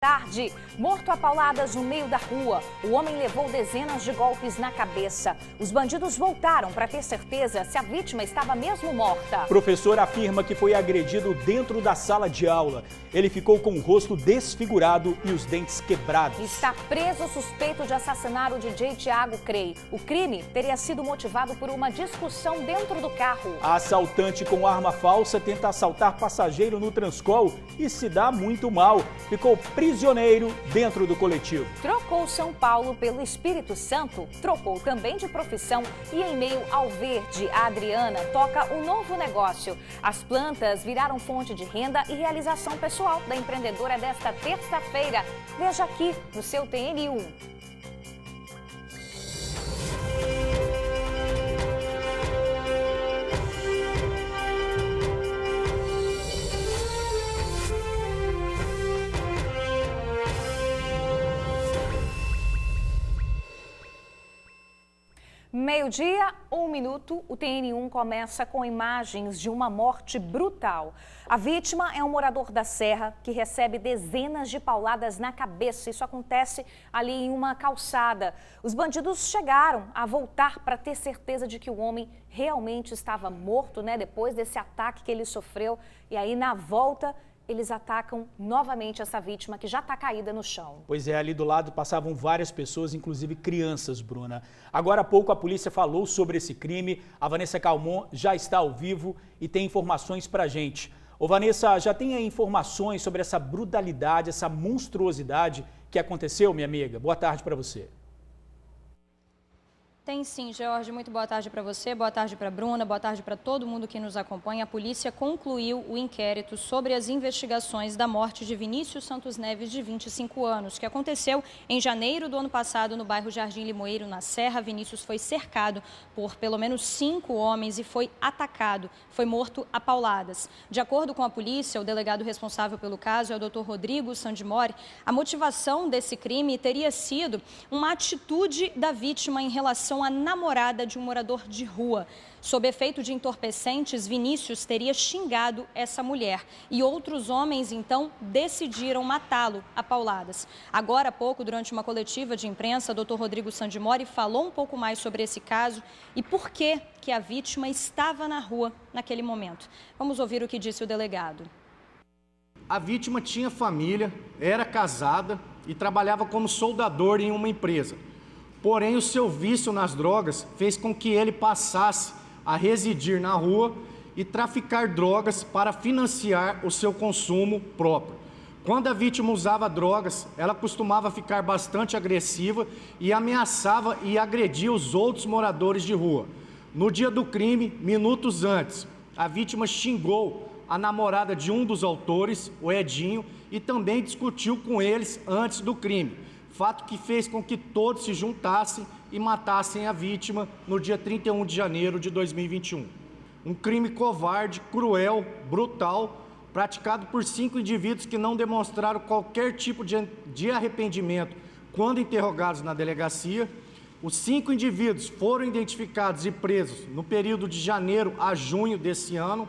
tarde, morto a pauladas no meio da rua. O homem levou dezenas de golpes na cabeça. Os bandidos voltaram para ter certeza se a vítima estava mesmo morta. O professor afirma que foi agredido dentro da sala de aula. Ele ficou com o rosto desfigurado e os dentes quebrados. Está preso o suspeito de assassinar o DJ Thiago Crey. O crime teria sido motivado por uma discussão dentro do carro. A assaltante com arma falsa tenta assaltar passageiro no Transcol e se dá muito mal. Ficou prisioneiro dentro do coletivo. Trocou São Paulo pelo Espírito Santo, trocou também de profissão e em meio ao verde, a Adriana toca um novo negócio. As plantas viraram fonte de renda e realização pessoal da empreendedora desta terça-feira. Veja aqui no seu TN1. Meio-dia, 1 minuto, o TN1 começa com imagens de uma morte brutal. A vítima é um morador da Serra que recebe dezenas de pauladas na cabeça. Isso acontece ali em uma calçada. Os bandidos chegaram a voltar para ter certeza de que o homem realmente estava morto, depois desse ataque que ele sofreu. E aí, na volta, eles atacam novamente essa vítima que já está caída no chão. Pois é, ali do lado passavam várias pessoas, inclusive crianças, Bruna. Agora há pouco a polícia falou sobre esse crime. A Vanessa Calmon já está ao vivo e tem informações pra gente. Ô Vanessa, já tem aí informações sobre essa brutalidade, essa monstruosidade que aconteceu, minha amiga? Boa tarde para você. Tem sim, George. Muito boa tarde para você, boa tarde para a Bruna, boa tarde para todo mundo que nos acompanha. A polícia concluiu o inquérito sobre as investigações da morte de Vinícius Santos Neves, de 25 anos, que aconteceu em janeiro do ano passado no bairro Jardim Limoeiro, na Serra. Vinícius foi cercado por pelo menos 5 homens e foi atacado, foi morto a pauladas. De acordo com a polícia, o delegado responsável pelo caso é o Dr. Rodrigo Sandimori. A motivação desse crime teria sido uma atitude da vítima em relação a namorada de um morador de rua. Sob efeito de entorpecentes, Vinícius teria xingado essa mulher e outros homens, então, decidiram matá-lo a pauladas. Agora há pouco, durante uma coletiva de imprensa, o Dr. Rodrigo Sandimori falou um pouco mais sobre esse caso e por que a vítima estava na rua naquele momento. Vamos ouvir o que disse o delegado. A vítima tinha família, era casada e trabalhava como soldador em uma empresa. Porém, o seu vício nas drogas fez com que ele passasse a residir na rua e traficar drogas para financiar o seu consumo próprio. Quando a vítima usava drogas, ela costumava ficar bastante agressiva e ameaçava e agredia os outros moradores de rua. No dia do crime, minutos antes, a vítima xingou a namorada de um dos autores, o Edinho, e também discutiu com eles antes do crime. Fato que fez com que todos se juntassem e matassem a vítima no dia 31 de janeiro de 2021. Um crime covarde, cruel, brutal, praticado por 5 indivíduos que não demonstraram qualquer tipo de arrependimento quando interrogados na delegacia. Os 5 indivíduos foram identificados e presos no período de janeiro a junho desse ano.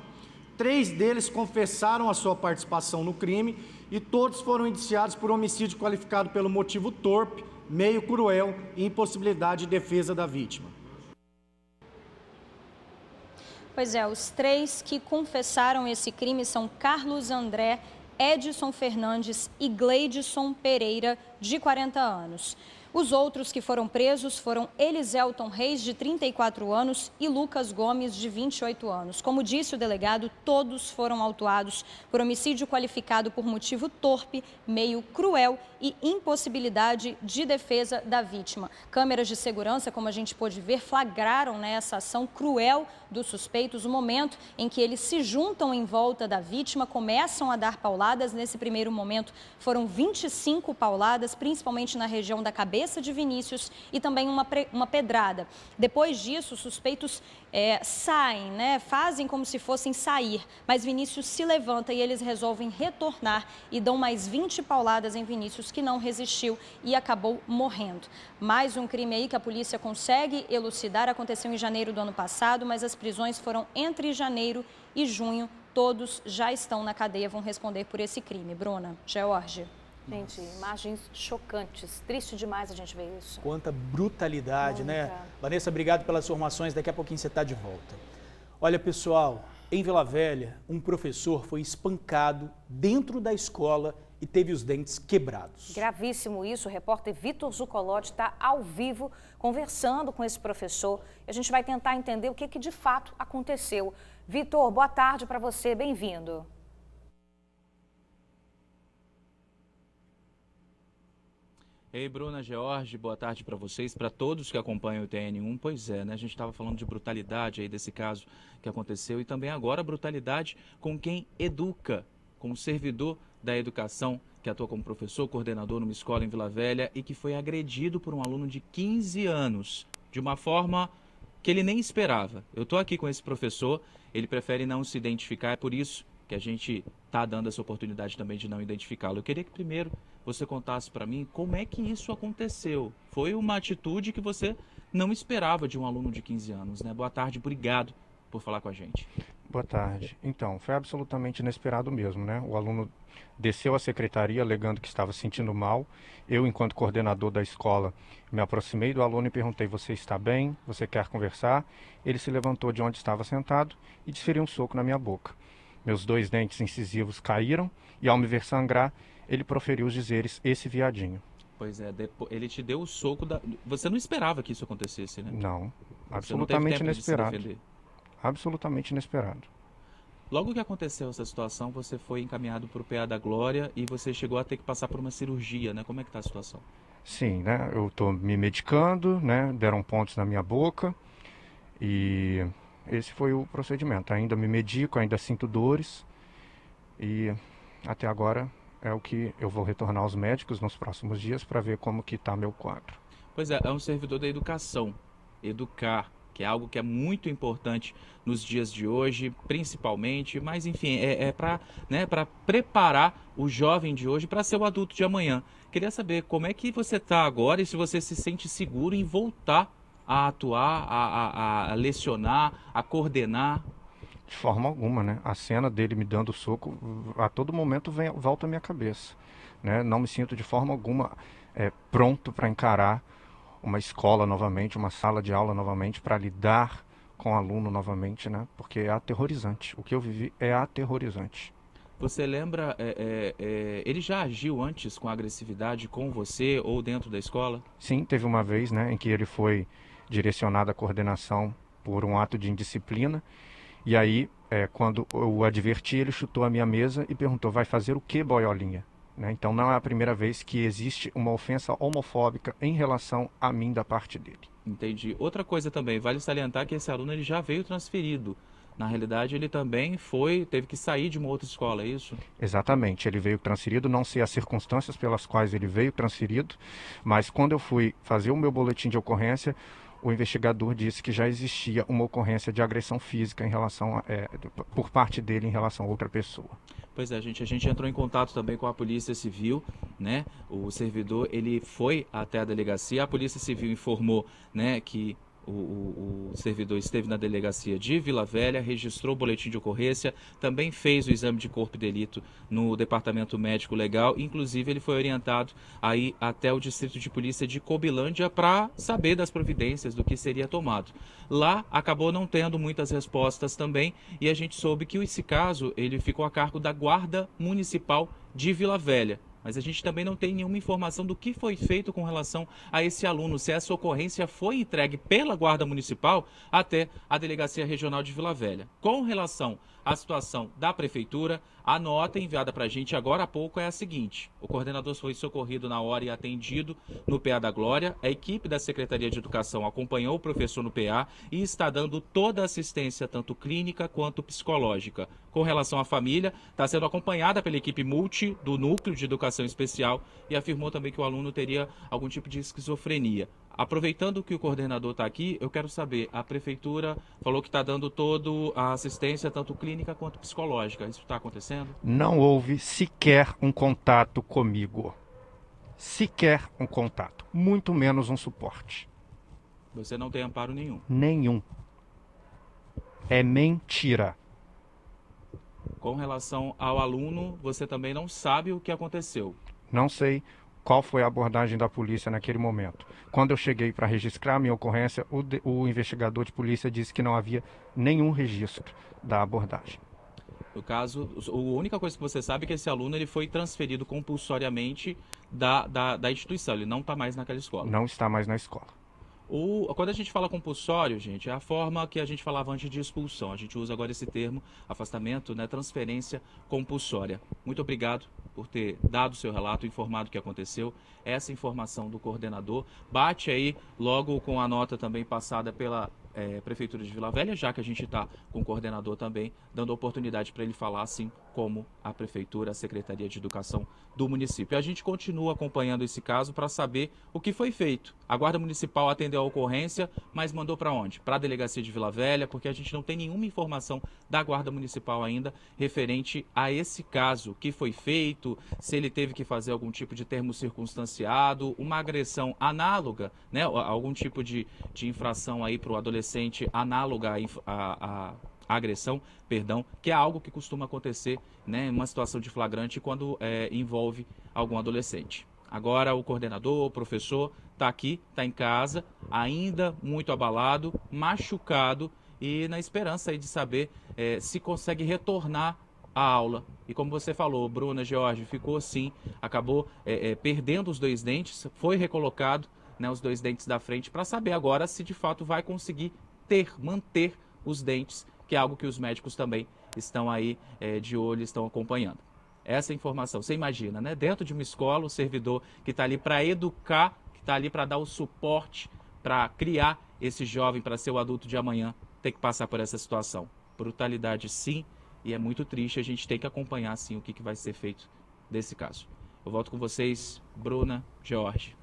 3 deles confessaram a sua participação no crime e todos foram indiciados por homicídio qualificado pelo motivo torpe, meio cruel e impossibilidade de defesa da vítima. Pois é, os 3 que confessaram esse crime são Carlos André, Edson Fernandes e Gleidson Pereira, de 40 anos. Os outros que foram presos foram Eliselton Reis, de 34 anos, e Lucas Gomes, de 28 anos. Como disse o delegado, todos foram autuados por homicídio qualificado por motivo torpe, meio cruel e impossibilidade de defesa da vítima. Câmeras de segurança, como a gente pôde ver, flagraram essa ação cruel dos suspeitos, o momento em que eles se juntam em volta da vítima, começam a dar pauladas. Nesse primeiro momento foram 25 pauladas, principalmente na região da cabeça de Vinícius e também uma pedrada. Depois disso, os suspeitos saem, fazem como se fossem sair, mas Vinícius se levanta e eles resolvem retornar e dão mais 20 pauladas em Vinícius, que não resistiu e acabou morrendo. Mais um crime aí que a polícia consegue elucidar, aconteceu em janeiro do ano passado, mas as prisões foram entre janeiro e junho. Todos já estão na cadeia, vão responder por esse crime. Bruna, George. Gente, imagens chocantes. Triste demais a gente ver isso. Quanta brutalidade, né? Muita. Vanessa, obrigado pelas informações. Daqui a pouquinho você está de volta. Olha, pessoal, em Vila Velha, um professor foi espancado dentro da escola e teve os dentes quebrados. Gravíssimo isso. O repórter Vitor Zucolotti está ao vivo conversando com esse professor. A gente vai tentar entender o que de fato aconteceu. Vitor, boa tarde para você. Bem-vindo. Ei, Bruna, George, boa tarde para vocês, para todos que acompanham o TN1. Pois é, né? A gente estava falando de brutalidade aí desse caso que aconteceu e também agora brutalidade com quem educa, com o servidor da educação que atua como professor, coordenador numa escola em Vila Velha e que foi agredido por um aluno de 15 anos, de uma forma que ele nem esperava. Eu estou aqui com esse professor, ele prefere não se identificar, é por isso que a gente está dando essa oportunidade também de não identificá-lo. Eu queria que primeiro você contasse para mim como é que isso aconteceu. Foi uma atitude que você não esperava de um aluno de 15 anos, né? Boa tarde, obrigado por falar com a gente. Boa tarde. Então, foi absolutamente inesperado mesmo, né? O aluno desceu à secretaria alegando que estava se sentindo mal. Eu, enquanto coordenador da escola, me aproximei do aluno e perguntei: você está bem? Você quer conversar? Ele se levantou de onde estava sentado e desferiu um soco na minha boca. Meus 2 dentes incisivos caíram e, ao me ver sangrar, ele proferiu os dizeres: esse viadinho. Pois é, ele te deu o soco da... Você não esperava que isso acontecesse, né? Não, Você não absolutamente teve tempo de se inesperado. defender. Absolutamente inesperado. Logo que aconteceu essa situação, você foi encaminhado para o PA da Glória e você chegou a ter que passar por uma cirurgia, né? Como é que está a situação? Sim, né? Eu estou me medicando, né? Deram pontos na minha boca e esse foi o procedimento. Ainda me medico, ainda sinto dores e até agora é o que eu vou retornar aos médicos nos próximos dias para ver como que está meu quadro. Pois é um servidor da educação, educar, que é algo que é muito importante nos dias de hoje, principalmente, mas enfim, para preparar o jovem de hoje para ser o adulto de amanhã. Queria saber como é que você está agora e se você se sente seguro em voltar a atuar, a lecionar, a coordenar. De forma alguma, né? A cena dele me dando soco a todo momento volta à minha cabeça, né? Não me sinto de forma alguma pronto para encarar uma escola novamente, uma sala de aula novamente, para lidar com o aluno novamente, né? Porque é aterrorizante. O que eu vivi é aterrorizante. Você lembra, ele já agiu antes com agressividade com você ou dentro da escola? Sim, teve uma vez, né, em que ele foi direcionado à coordenação por um ato de indisciplina. E aí, quando eu o adverti, ele chutou a minha mesa e perguntou: vai fazer o que, boiolinha? Né? Então não é a primeira vez que existe uma ofensa homofóbica em relação a mim da parte dele. Entendi. Outra coisa também, vale salientar que esse aluno ele já veio transferido. Na realidade, ele também teve que sair de uma outra escola, é isso? Exatamente, ele veio transferido, não sei as circunstâncias pelas quais ele veio transferido, mas quando eu fui fazer o meu boletim de ocorrência, o investigador disse que já existia uma ocorrência de agressão física em relação por parte dele em relação a outra pessoa. Pois é, a gente entrou em contato também com a Polícia Civil, né? O servidor, ele foi até a delegacia, a Polícia Civil informou, né, que o servidor esteve na delegacia de Vila Velha, registrou o boletim de ocorrência, também fez o exame de corpo de delito no Departamento Médico Legal, inclusive ele foi orientado aí até o Distrito de Polícia de Cobilândia para saber das providências, do que seria tomado. Lá acabou não tendo muitas respostas também e a gente soube que esse caso ele ficou a cargo da Guarda Municipal de Vila Velha. Mas a gente também não tem nenhuma informação do que foi feito com relação a esse aluno, se essa ocorrência foi entregue pela Guarda Municipal até a Delegacia Regional de Vila Velha. Com relação à situação da Prefeitura, a nota enviada para a gente agora há pouco é a seguinte: o coordenador foi socorrido na hora e atendido no PA da Glória, a equipe da Secretaria de Educação acompanhou o professor no PA e está dando toda a assistência, tanto clínica quanto psicológica. Com relação à família, está sendo acompanhada pela equipe multi do Núcleo de Educação Especial e afirmou também que o aluno teria algum tipo de esquizofrenia. Aproveitando que o coordenador está aqui, eu quero saber, a Prefeitura falou que está dando toda a assistência, tanto clínica quanto psicológica. Isso está acontecendo? Não houve sequer um contato comigo. Sequer um contato. Muito menos um suporte. Você não tem amparo nenhum? Nenhum. É mentira. Com relação ao aluno, você também não sabe o que aconteceu? Não sei qual foi a abordagem da polícia naquele momento. Quando eu cheguei para registrar a minha ocorrência, o investigador de polícia disse que não havia nenhum registro da abordagem. No caso, a única coisa que você sabe é que esse aluno ele foi transferido compulsoriamente da instituição, ele não está mais naquela escola. Não está mais na escola. Quando a gente fala compulsório, gente, é a forma que a gente falava antes de expulsão. A gente usa agora esse termo, afastamento, né, transferência compulsória. Muito obrigado por ter dado o seu relato, informado o que aconteceu. Essa informação do coordenador bate aí logo com a nota também passada pela Prefeitura de Vila Velha, já que a gente está com o coordenador também, dando oportunidade para ele falar, assim como a Prefeitura, a Secretaria de Educação do município. A gente continua acompanhando esse caso para saber o que foi feito. A Guarda Municipal atendeu a ocorrência, mas mandou para onde? Para a Delegacia de Vila Velha, porque a gente não tem nenhuma informação da Guarda Municipal ainda referente a esse caso, o que foi feito, se ele teve que fazer algum tipo de termo circunstanciado, uma agressão análoga, né, algum tipo de infração aí para o adolescente análoga à agressão, perdão, que é algo que costuma acontecer, né, em uma situação de flagrante quando envolve algum adolescente. Agora o coordenador, o professor, está aqui, está em casa, ainda muito abalado, machucado e na esperança aí de saber se consegue retornar à aula. E como você falou, Bruna, George, ficou assim, acabou perdendo os 2 dentes, foi recolocado, né, os 2 dentes da frente para saber agora se de fato vai conseguir manter os dentes, que é algo que os médicos também estão aí de olho, estão acompanhando. Essa informação, você imagina, né? Dentro de uma escola, o servidor que está ali para educar, que está ali para dar o suporte, para criar esse jovem para ser o adulto de amanhã, tem que passar por essa situação. Brutalidade sim, e é muito triste, a gente tem que acompanhar sim o que vai ser feito desse caso. Eu volto com vocês, Bruna, George.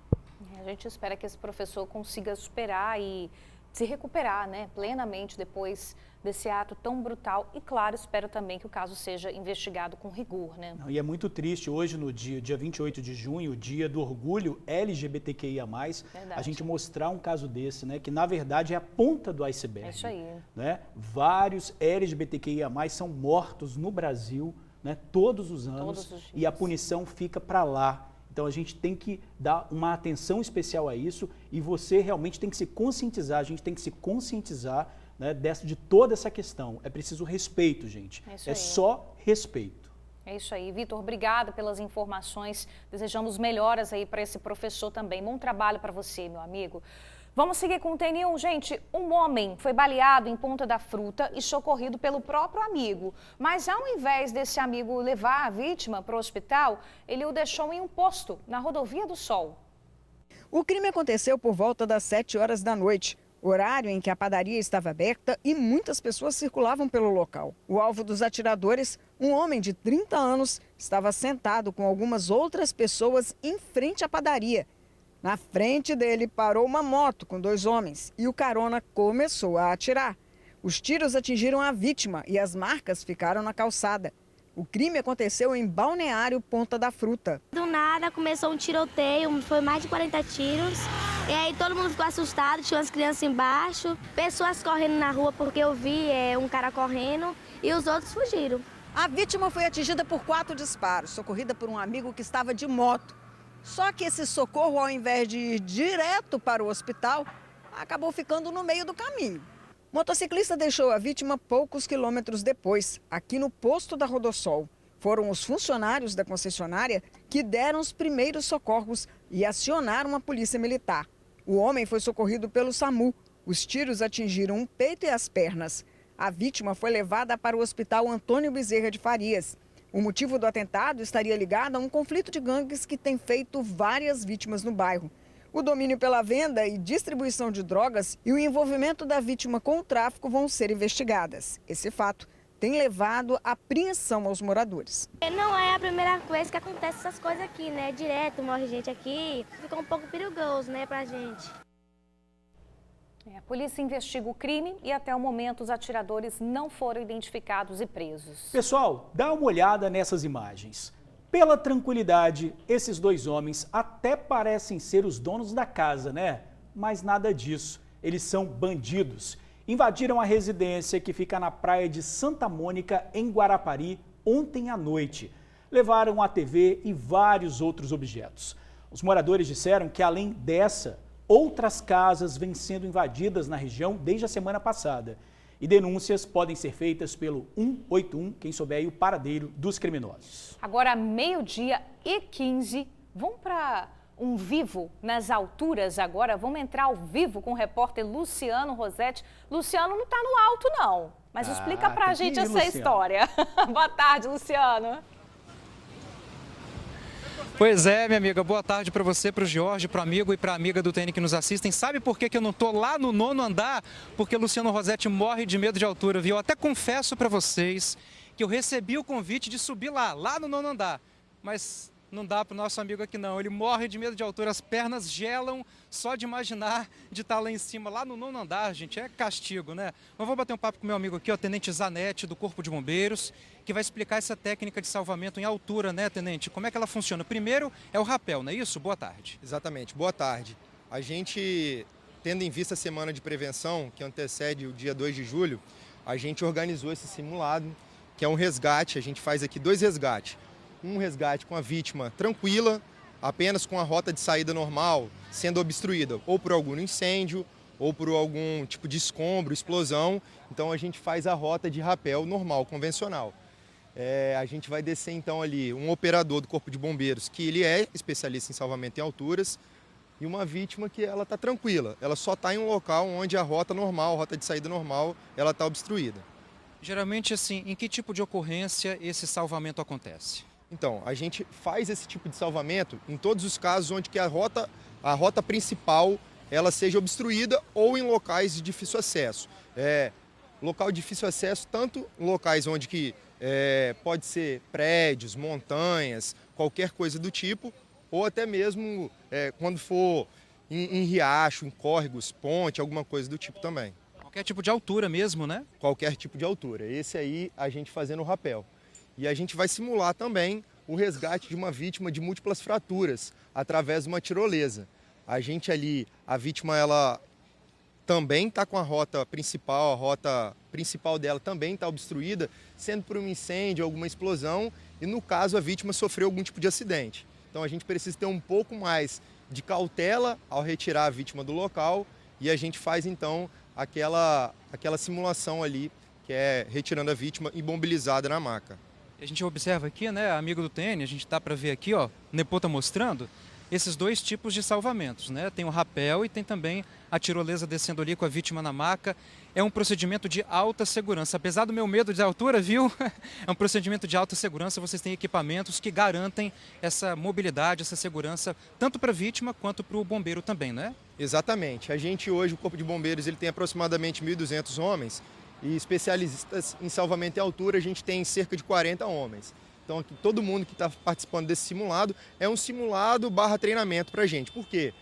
A gente espera que esse professor consiga superar e se recuperar, né, plenamente depois desse ato tão brutal e, claro, espero também que o caso seja investigado com rigor, né? E é muito triste hoje, no dia 28 de junho, o dia do orgulho LGBTQIA+, a gente mostrar um caso desse, né, que na verdade é a ponta do iceberg. É isso aí. Né? Vários LGBTQIA+, são mortos no Brasil, né, todos os anos, e a punição fica para lá. Então a gente tem que dar uma atenção especial a isso e você realmente tem que se conscientizar, a gente tem que se conscientizar, né, de toda essa questão. É preciso respeito, gente. É só respeito. É isso aí. Vitor, obrigada pelas informações. Desejamos melhoras aí para esse professor também. Bom trabalho para você, meu amigo. Vamos seguir com o TN1. Gente, um homem foi baleado em Ponta da Fruta e socorrido pelo próprio amigo. Mas ao invés desse amigo levar a vítima para o hospital, ele o deixou em um posto na Rodovia do Sol. O crime aconteceu por volta das 7 horas da noite, horário em que a padaria estava aberta e muitas pessoas circulavam pelo local. O alvo dos atiradores, um homem de 30 anos, estava sentado com algumas outras pessoas em frente à padaria. Na frente dele parou uma moto com 2 homens e o carona começou a atirar. Os tiros atingiram a vítima e as marcas ficaram na calçada. O crime aconteceu em Balneário Ponta da Fruta. Do nada começou um tiroteio, foi mais de 40 tiros. E aí todo mundo ficou assustado, tinha umas crianças embaixo, pessoas correndo na rua porque eu vi um cara correndo e os outros fugiram. A vítima foi atingida por 4 disparos, socorrida por um amigo que estava de moto. Só que esse socorro, ao invés de ir direto para o hospital, acabou ficando no meio do caminho. O motociclista deixou a vítima poucos quilômetros depois, aqui no posto da Rodossol. Foram os funcionários da concessionária que deram os primeiros socorros e acionaram a polícia militar. O homem foi socorrido pelo SAMU. Os tiros atingiram o peito e as pernas. A vítima foi levada para o Hospital Antônio Bezerra de Farias. O motivo do atentado estaria ligado a um conflito de gangues que tem feito várias vítimas no bairro. O domínio pela venda e distribuição de drogas e o envolvimento da vítima com o tráfico vão ser investigadas. Esse fato tem levado à apreensão aos moradores. Não é a primeira vez que acontece essas coisas aqui, né? Direto morre gente aqui, fica um pouco perigoso, né, pra gente. A polícia investiga o crime e até o momento os atiradores não foram identificados e presos. Pessoal, dá uma olhada nessas imagens. Pela tranquilidade, esses 2 homens até parecem ser os donos da casa, né? Mas nada disso. Eles são bandidos. Invadiram a residência que fica na praia de Santa Mônica, em Guarapari, ontem à noite. levaram a TV e vários outros objetos. Os moradores disseram que, além dessa, outras casas vêm sendo invadidas na região desde a semana passada. E denúncias podem ser feitas pelo 181, quem souber aí o paradeiro dos criminosos. Agora, 12h15, vamos para um vivo nas alturas agora. Vamos entrar ao vivo com o repórter Luciano Rosetti. Luciano não está no alto, não, mas explica para a gente essa história. Boa tarde, Luciano. Pois é, minha amiga, boa tarde para você, para o Jorge, para o amigo e para a amiga do TN que nos assistem. Sabe por que eu não estou lá no 9º andar? Porque Luciano Rosetti morre de medo de altura, viu? Eu até confesso para vocês que eu recebi o convite de subir lá no 9º andar, mas não dá para o nosso amigo aqui não. Ele morre de medo de altura, as pernas gelam só de imaginar de estar lá em cima, lá no 9º andar, gente, é castigo, né? Mas vou bater um papo com meu amigo aqui, o Tenente Zanetti, do Corpo de Bombeiros, que vai explicar essa técnica de salvamento em altura, né, Tenente? Como é que ela funciona? Primeiro é o rapel, não é isso? Boa tarde. Exatamente, boa tarde. A gente, tendo em vista a semana de prevenção, que antecede o dia 2 de julho, a gente organizou esse simulado, que é um resgate. A gente faz aqui 2 resgates. Um resgate com a vítima tranquila, apenas com a rota de saída normal, sendo obstruída ou por algum incêndio, ou por algum tipo de escombro, explosão. Então a gente faz a rota de rapel normal, convencional. A gente vai descer então ali um operador do Corpo de Bombeiros, que ele é especialista em salvamento em alturas, e uma vítima que ela está tranquila. Ela só está em um local onde a rota normal, a rota de saída normal, ela está obstruída. Geralmente, assim, em que tipo de ocorrência esse salvamento acontece? Então, a gente faz esse tipo de salvamento em todos os casos onde que a rota principal ela seja obstruída ou em locais de difícil acesso. Local de difícil acesso, tanto em locais onde que pode ser prédios, montanhas, qualquer coisa do tipo, ou até mesmo quando for em riacho, em córregos, ponte, alguma coisa do tipo também. Qualquer tipo de altura mesmo, né? Qualquer tipo de altura. Esse aí a gente fazendo o rapel. E a gente vai simular também o resgate de uma vítima de múltiplas fraturas através de uma tirolesa. A vítima ela também está com a rota principal dela também está obstruída, sendo por um incêndio, alguma explosão, e no caso a vítima sofreu algum tipo de acidente. Então a gente precisa ter um pouco mais de cautela ao retirar a vítima do local, e a gente faz então aquela simulação ali, que é retirando a vítima imobilizada na maca. A gente observa aqui, né, amigo do TN, a gente dá para ver aqui, ó, o Nepô tá mostrando esses 2 tipos de salvamentos, né? Tem o rapel e tem também a tirolesa descendo ali com a vítima na maca. É um procedimento de alta segurança. Apesar do meu medo de altura, viu? É um procedimento de alta segurança. Vocês têm equipamentos que garantem essa mobilidade, essa segurança, tanto para a vítima quanto para o bombeiro também, né? Exatamente. A gente hoje, o Corpo de Bombeiros, ele tem aproximadamente 1.200 homens. E especialistas em salvamento em altura, a gente tem cerca de 40 homens. Então, aqui, todo mundo que está participando desse simulado é um simulado / treinamento para a gente. Por quê?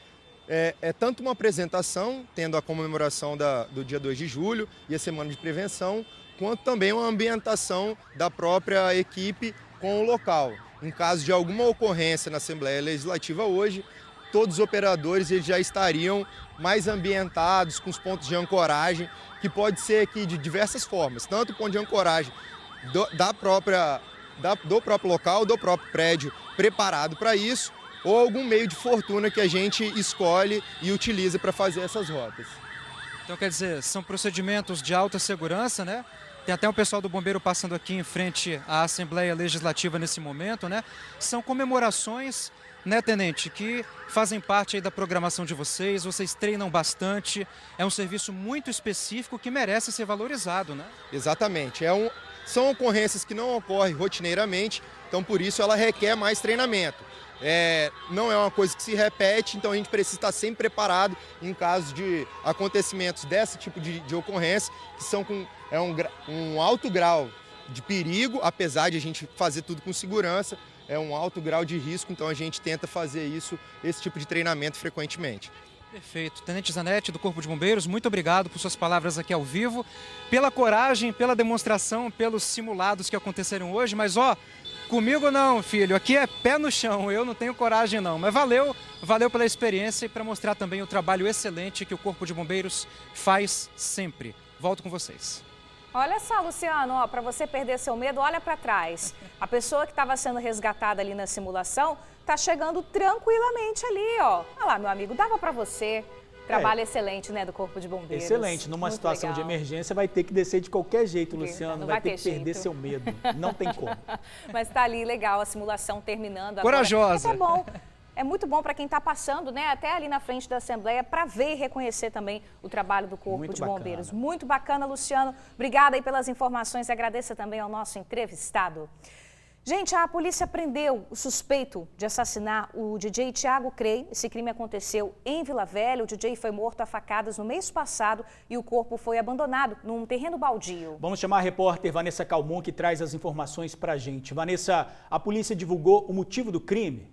É tanto uma apresentação, tendo a comemoração do dia 2 de julho e a semana de prevenção, quanto também uma ambientação da própria equipe com o local. Em caso de alguma ocorrência na Assembleia Legislativa hoje, todos os operadores eles já estariam mais ambientados com os pontos de ancoragem, que pode ser aqui de diversas formas, tanto o ponto de ancoragem do próprio local, do próprio prédio preparado para isso, ou algum meio de fortuna que a gente escolhe e utiliza para fazer essas rotas. Então, quer dizer, são procedimentos de alta segurança, né? Tem até o pessoal do bombeiro passando aqui em frente à Assembleia Legislativa nesse momento, né? São comemorações, né, Tenente, que fazem parte aí da programação de vocês treinam bastante, é um serviço muito específico que merece ser valorizado, né? Exatamente, são ocorrências que não ocorrem rotineiramente, então por isso ela requer mais treinamento. Não é uma coisa que se repete, então a gente precisa estar sempre preparado em caso de acontecimentos desse tipo de ocorrência, que são com um alto grau de perigo, apesar de a gente fazer tudo com segurança, é um alto grau de risco, então a gente tenta fazer esse tipo de treinamento frequentemente. Perfeito. Tenente Zanetti, do Corpo de Bombeiros, muito obrigado por suas palavras aqui ao vivo, pela coragem, pela demonstração, pelos simulados que aconteceram hoje, mas comigo não, filho, aqui é pé no chão, eu não tenho coragem não, mas valeu pela experiência e para mostrar também o trabalho excelente que o Corpo de Bombeiros faz sempre. Volto com vocês. Olha só, Luciano, ó, para você perder seu medo, olha para trás. A pessoa que estava sendo resgatada ali na simulação está chegando tranquilamente ali, ó. Olha lá, meu amigo, dava para você. Trabalho excelente, né, do Corpo de Bombeiros. Excelente. Numa Muito situação legal. de emergência, vai ter que descer de qualquer jeito, Luciano. Não vai ter ter que perder jeito. seu medo. Não tem como. Mas tá ali, legal, a simulação terminando agora. Corajosa. É bom. É muito bom para quem está passando, né, até ali na frente da Assembleia, para ver e reconhecer também o trabalho do Corpo Muito de bacana. Bombeiros. Muito bacana, Luciano. Obrigada aí pelas informações e agradeço também ao nosso entrevistado. Gente, a polícia prendeu o suspeito de assassinar o DJ Thiago Crey. Esse crime aconteceu em Vila Velha. O DJ foi morto a facadas no mês passado e o corpo foi abandonado num terreno baldio. Vamos chamar a repórter Vanessa Calmon, que traz as informações pra gente. Vanessa, a polícia divulgou o motivo do crime?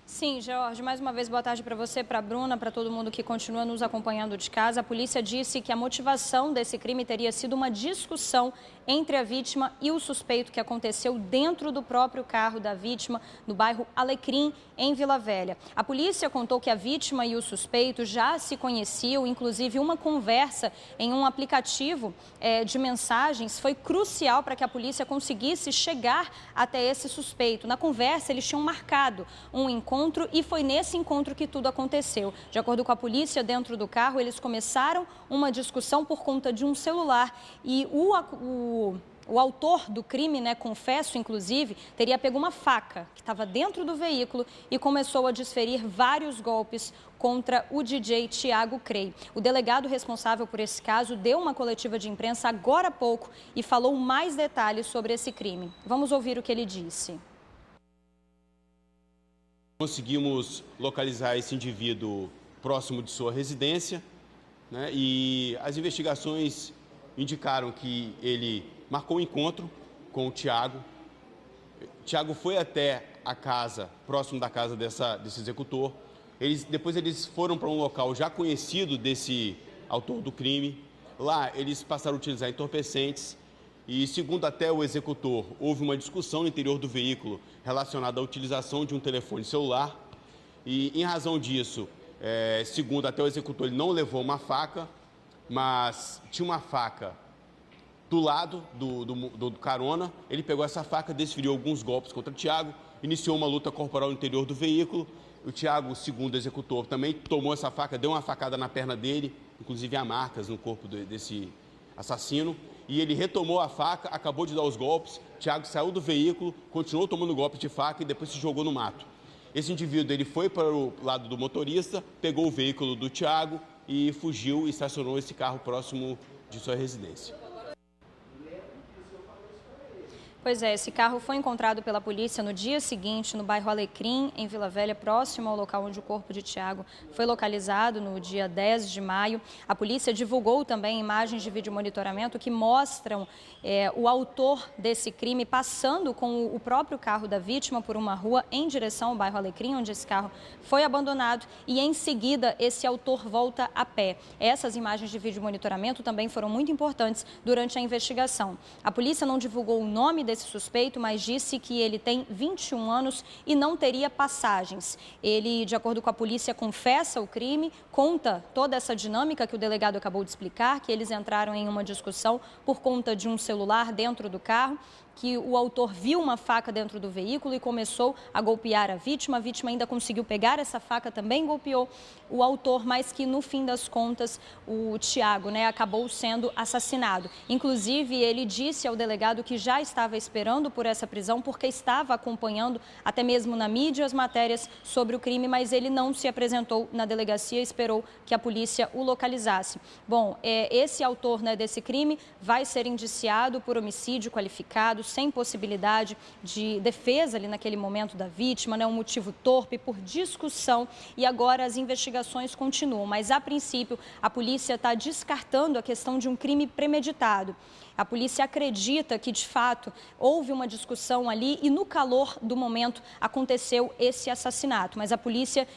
Sim, Jorge, mais uma vez boa tarde para você, para a Bruna, para todo mundo que continua nos acompanhando de casa. A polícia disse que a motivação desse crime teria sido uma discussão entre a vítima e o suspeito que aconteceu dentro do próprio carro da vítima, no bairro Alecrim, em Vila Velha. A polícia contou que a vítima e o suspeito já se conheciam, inclusive uma conversa em um aplicativo de mensagens foi crucial para que a polícia conseguisse chegar até esse suspeito. Na conversa, eles tinham marcado um encontro e foi nesse encontro que tudo aconteceu. De acordo com a polícia, dentro do carro, eles começaram uma discussão por conta de um celular e o autor do crime, né, confesso, inclusive, teria pego uma faca que estava dentro do veículo e começou a desferir vários golpes contra o DJ Thiago Crey. O delegado responsável por esse caso deu uma coletiva de imprensa agora há pouco e falou mais detalhes sobre esse crime. Vamos ouvir o que ele disse. Conseguimos localizar esse indivíduo próximo de sua residência, né, e as investigações indicaram que ele marcou um encontro com o Thiago. Thiago foi até a casa, próximo da casa desse executor. Depois eles foram para um local já conhecido desse autor do crime. Lá eles passaram a utilizar entorpecentes e, segundo até o executor, houve uma discussão no interior do veículo relacionada à utilização de um telefone celular. E, em razão disso, segundo até o executor, ele não levou uma faca, mas tinha uma faca do lado do carona. Ele pegou essa faca, desferiu alguns golpes contra o Thiago, iniciou uma luta corporal no interior do veículo. O Thiago, segundo o executor, também tomou essa faca, deu uma facada na perna dele, inclusive há marcas no corpo desse assassino. E ele retomou a faca, acabou de dar os golpes. Thiago saiu do veículo, continuou tomando golpes de faca e depois se jogou no mato. Esse indivíduo ele foi para o lado do motorista, pegou o veículo do Thiago e fugiu e estacionou esse carro próximo de sua residência. Pois é, esse carro foi encontrado pela polícia no dia seguinte no bairro Alecrim, em Vila Velha, próximo ao local onde o corpo de Thiago foi localizado no dia 10 de maio. A polícia divulgou também imagens de vídeo monitoramento que mostram o autor desse crime passando com o próprio carro da vítima por uma rua em direção ao bairro Alecrim, onde esse carro foi abandonado, e em seguida esse autor volta a pé. Essas imagens de vídeo monitoramento também foram muito importantes durante a investigação. A polícia não divulgou o nome desse suspeito, mas disse que ele tem 21 anos e não teria passagens. Ele, de acordo com a polícia, confessa o crime, conta toda essa dinâmica que o delegado acabou de explicar, que eles entraram em uma discussão por conta de um celular dentro do carro, que o autor viu uma faca dentro do veículo e começou a golpear a vítima. A vítima ainda conseguiu pegar essa faca, também golpeou o autor, mas que no fim das contas o Thiago, acabou sendo assassinado. Inclusive, ele disse ao delegado que já estava esperando por essa prisão porque estava acompanhando até mesmo na mídia as matérias sobre o crime, mas ele não se apresentou na delegacia e esperou que a polícia o localizasse. Bom, esse autor desse crime vai ser indiciado por homicídio qualificado, sem possibilidade de defesa ali naquele momento da vítima, um motivo torpe, por discussão, e agora as investigações continuam, mas a princípio a polícia está descartando a questão de um crime premeditado. A polícia acredita que, de fato, houve uma discussão ali e, no calor do momento, aconteceu esse assassinato. Mas a polícia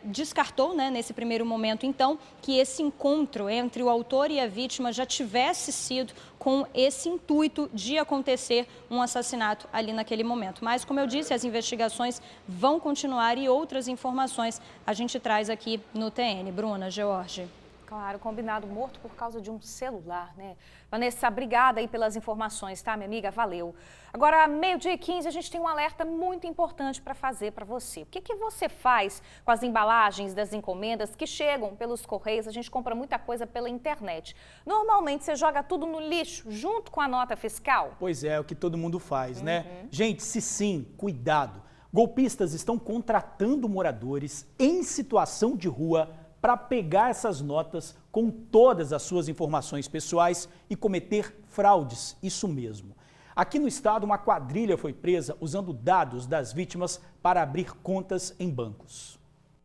descartou, nesse primeiro momento, então, que esse encontro entre o autor e a vítima já tivesse sido com esse intuito de acontecer um assassinato ali naquele momento. Mas, como eu disse, as investigações vão continuar e outras informações a gente traz aqui no TN. Bruna, George. Claro, combinado, morto por causa de um celular, né? Vanessa, obrigada aí pelas informações, tá, minha amiga? Valeu. Agora, 12h15, a gente tem um alerta muito importante para fazer para você. O que você faz com as embalagens das encomendas que chegam pelos correios? A gente compra muita coisa pela internet. Normalmente, você joga tudo no lixo junto com a nota fiscal? Pois é o que todo mundo faz, né? Gente, se sim, cuidado. Golpistas estão contratando moradores em situação de rua para pegar essas notas com todas as suas informações pessoais e cometer fraudes, isso mesmo. Aqui no estado, uma quadrilha foi presa usando dados das vítimas para abrir contas em bancos.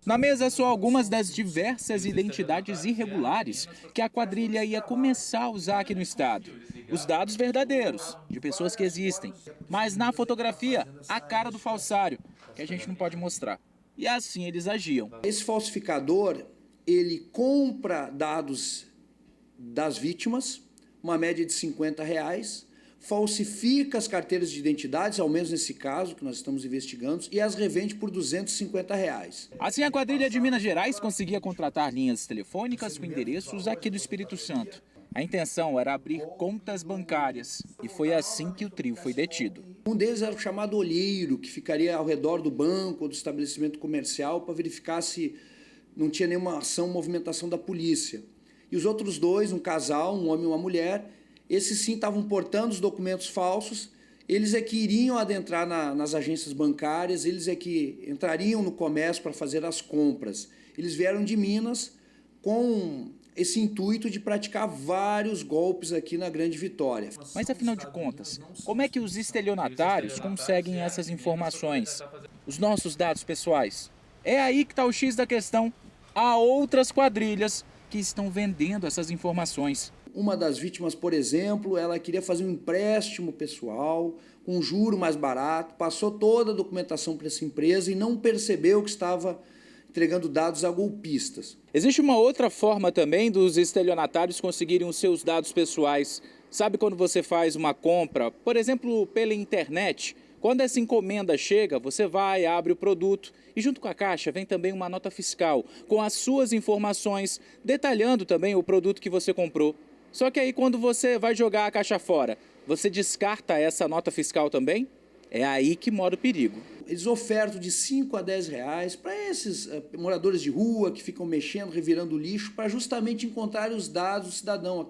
Na mesa, só algumas das diversas identidades irregulares que a quadrilha ia começar a usar aqui no estado. Os dados verdadeiros, de pessoas que existem, mas na fotografia, a cara do falsário, que a gente não pode mostrar. E assim eles agiam. Esse falsificador, ele compra dados das vítimas, uma média de R$50, falsifica as carteiras de identidades, ao menos nesse caso que nós estamos investigando, e as revende por R$250. Assim, a quadrilha de Minas Gerais conseguia contratar linhas telefônicas com endereços aqui do Espírito Santo. A intenção era abrir contas bancárias e foi assim que o trio foi detido. Um deles era o chamado olheiro, que ficaria ao redor do banco ou do estabelecimento comercial para verificar se não tinha nenhuma ação, movimentação da polícia. E os outros dois, um casal, um homem e uma mulher, esses sim estavam portando os documentos falsos, eles é que iriam adentrar nas agências bancárias, eles é que entrariam no comércio para fazer as compras. Eles vieram de Minas com esse intuito de praticar vários golpes aqui na Grande Vitória. Mas afinal de contas, como é que os estelionatários conseguem essas informações? Os nossos dados pessoais? É aí que está o X da questão. Há outras quadrilhas que estão vendendo essas informações. Uma das vítimas, por exemplo, ela queria fazer um empréstimo pessoal com um juro mais barato, passou toda a documentação para essa empresa e não percebeu que estava entregando dados a golpistas. Existe uma outra forma também dos estelionatários conseguirem os seus dados pessoais. Sabe quando você faz uma compra, por exemplo, pela internet? Quando essa encomenda chega, você vai, abre o produto e junto com a caixa vem também uma nota fiscal com as suas informações, detalhando também o produto que você comprou. Só que aí quando você vai jogar a caixa fora, você descarta essa nota fiscal também? É aí que mora o perigo. Eles ofertam de R$5 a R$10 para esses moradores de rua que ficam mexendo, revirando lixo, para justamente encontrar os dados do cidadão,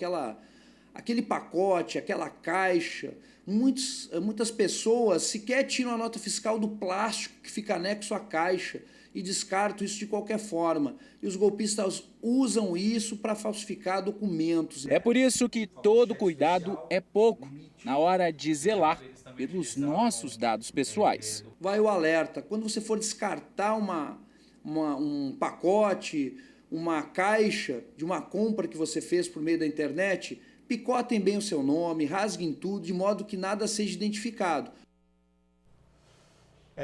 aquele pacote, aquela caixa. Muitas pessoas sequer tiram a nota fiscal do plástico que fica anexo à caixa e descartam isso de qualquer forma. E os golpistas usam isso para falsificar documentos. É por isso que todo cuidado é pouco na hora de zelar pelos nossos dados pessoais. Vai o alerta, quando você for descartar um pacote, uma caixa de uma compra que você fez por meio da internet, picotem bem o seu nome, rasguem tudo, de modo que nada seja identificado.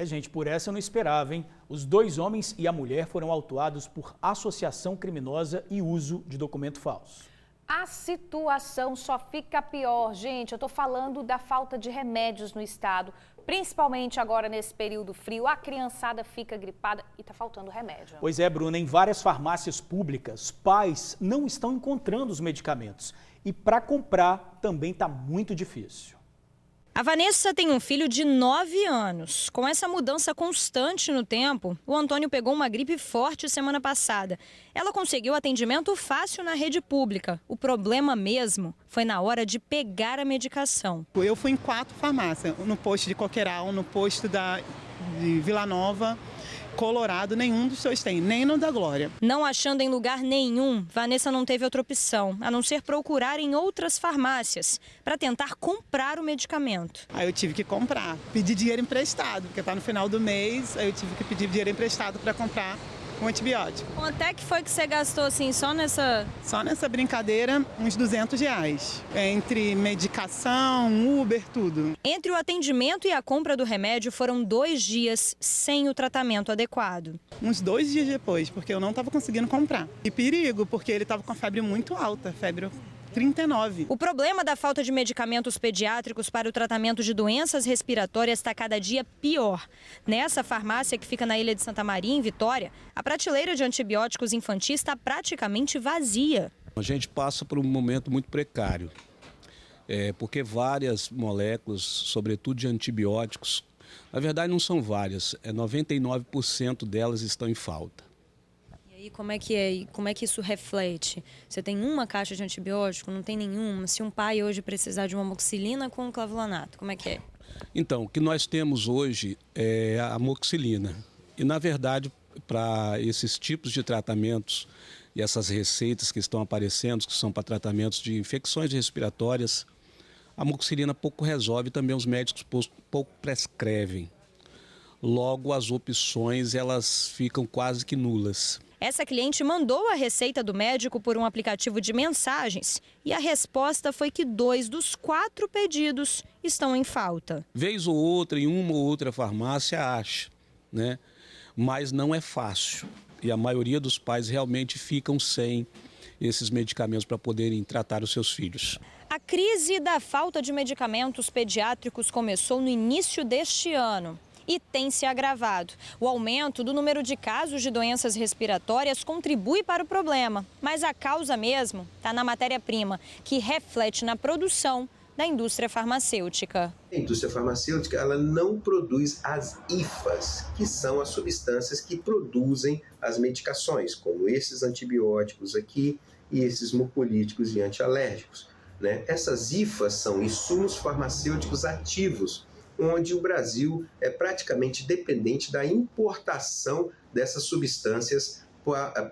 Gente, por essa eu não esperava, hein? Os 2 homens e a mulher foram autuados por associação criminosa e uso de documento falso. A situação só fica pior, gente. Eu estou falando da falta de remédios no estado, principalmente agora nesse período frio. A criançada fica gripada e está faltando remédio. Pois é, Bruna, em várias farmácias públicas, pais não estão encontrando os medicamentos. E para comprar também está muito difícil. A Vanessa tem um filho de 9 anos. Com essa mudança constante no tempo, o Antônio pegou uma gripe forte semana passada. Ela conseguiu atendimento fácil na rede pública. O problema mesmo foi na hora de pegar a medicação. Eu fui em 4 farmácias, no posto de Coqueiral, no posto de Vila Nova, Colorado, nenhum dos dois tem, nem no da Glória. Não achando em lugar nenhum, Vanessa não teve outra opção, a não ser procurar em outras farmácias para tentar comprar o medicamento. Aí eu tive que comprar, pedir dinheiro emprestado, porque está no final do mês, aí eu tive que pedir dinheiro emprestado para comprar um antibiótico. Quanto é que foi que você gastou assim, só nessa... Só nessa brincadeira, uns R$200. Entre medicação, Uber, tudo. Entre o atendimento e a compra do remédio foram 2 dias sem o tratamento adequado. Uns 2 dias depois, porque eu não estava conseguindo comprar. E perigo, porque ele estava com a febre muito alta, febre 39. O problema da falta de medicamentos pediátricos para o tratamento de doenças respiratórias está cada dia pior. Nessa farmácia que fica na Ilha de Santa Maria, em Vitória, a prateleira de antibióticos infantis está praticamente vazia. A gente passa por um momento muito precário, porque várias moléculas, sobretudo de antibióticos, na verdade não são várias, 99% delas estão em falta. E aí como é que é? E como é que isso reflete? Você tem uma caixa de antibiótico, não tem nenhuma? Se um pai hoje precisar de uma amoxicilina com clavulanato, como é que é? Então, o que nós temos hoje é a amoxicilina. E, na verdade, para esses tipos de tratamentos e essas receitas que estão aparecendo, que são para tratamentos de infecções respiratórias, a amoxicilina pouco resolve, também os médicos pouco prescrevem. Logo, as opções elas ficam quase que nulas. Essa cliente mandou a receita do médico por um aplicativo de mensagens e a resposta foi que 2 dos 4 pedidos estão em falta. Vez ou outra, em uma ou outra farmácia acha, né? Mas não é fácil. E a maioria dos pais realmente ficam sem esses medicamentos para poderem tratar os seus filhos. A crise da falta de medicamentos pediátricos começou no início deste ano e tem se agravado. O aumento do número de casos de doenças respiratórias contribui para o problema, mas a causa mesmo está na matéria-prima, que reflete na produção da indústria farmacêutica. A indústria farmacêutica ela não produz as IFAs, que são as substâncias que produzem as medicações, como esses antibióticos aqui e esses mucolíticos e antialérgicos, né? Essas IFAs são insumos farmacêuticos ativos, onde o Brasil é praticamente dependente da importação dessas substâncias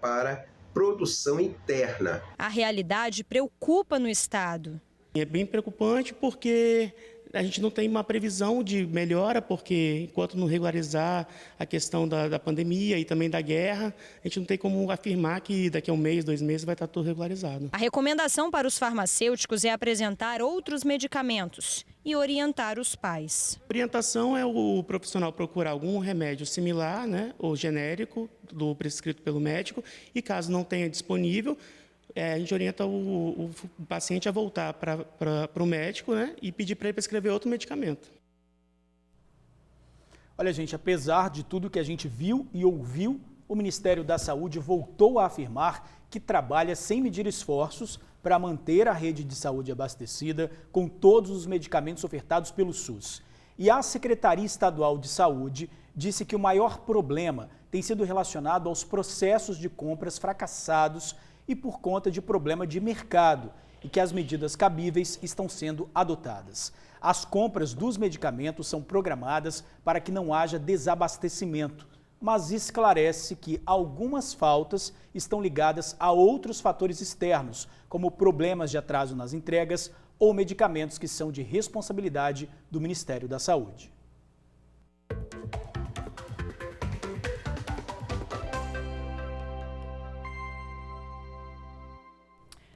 para produção interna. A realidade preocupa no estado. É bem preocupante porque a gente não tem uma previsão de melhora, porque enquanto não regularizar a questão da pandemia e também da guerra, a gente não tem como afirmar que daqui a 1 mês, 2 meses vai estar tudo regularizado. A recomendação para os farmacêuticos é apresentar outros medicamentos e orientar os pais. A orientação é o profissional procurar algum remédio similar, né, ou genérico, prescrito pelo médico, e caso não tenha disponível, a gente orienta o paciente a voltar para o médico, né, e pedir para ele prescrever outro medicamento. Olha, gente, apesar de tudo que a gente viu e ouviu, o Ministério da Saúde voltou a afirmar que trabalha sem medir esforços para manter a rede de saúde abastecida com todos os medicamentos ofertados pelo SUS. E a Secretaria Estadual de Saúde disse que o maior problema tem sido relacionado aos processos de compras fracassados e por conta de problema de mercado, e que as medidas cabíveis estão sendo adotadas. As compras dos medicamentos são programadas para que não haja desabastecimento, mas esclarece que algumas faltas estão ligadas a outros fatores externos, como problemas de atraso nas entregas ou medicamentos que são de responsabilidade do Ministério da Saúde.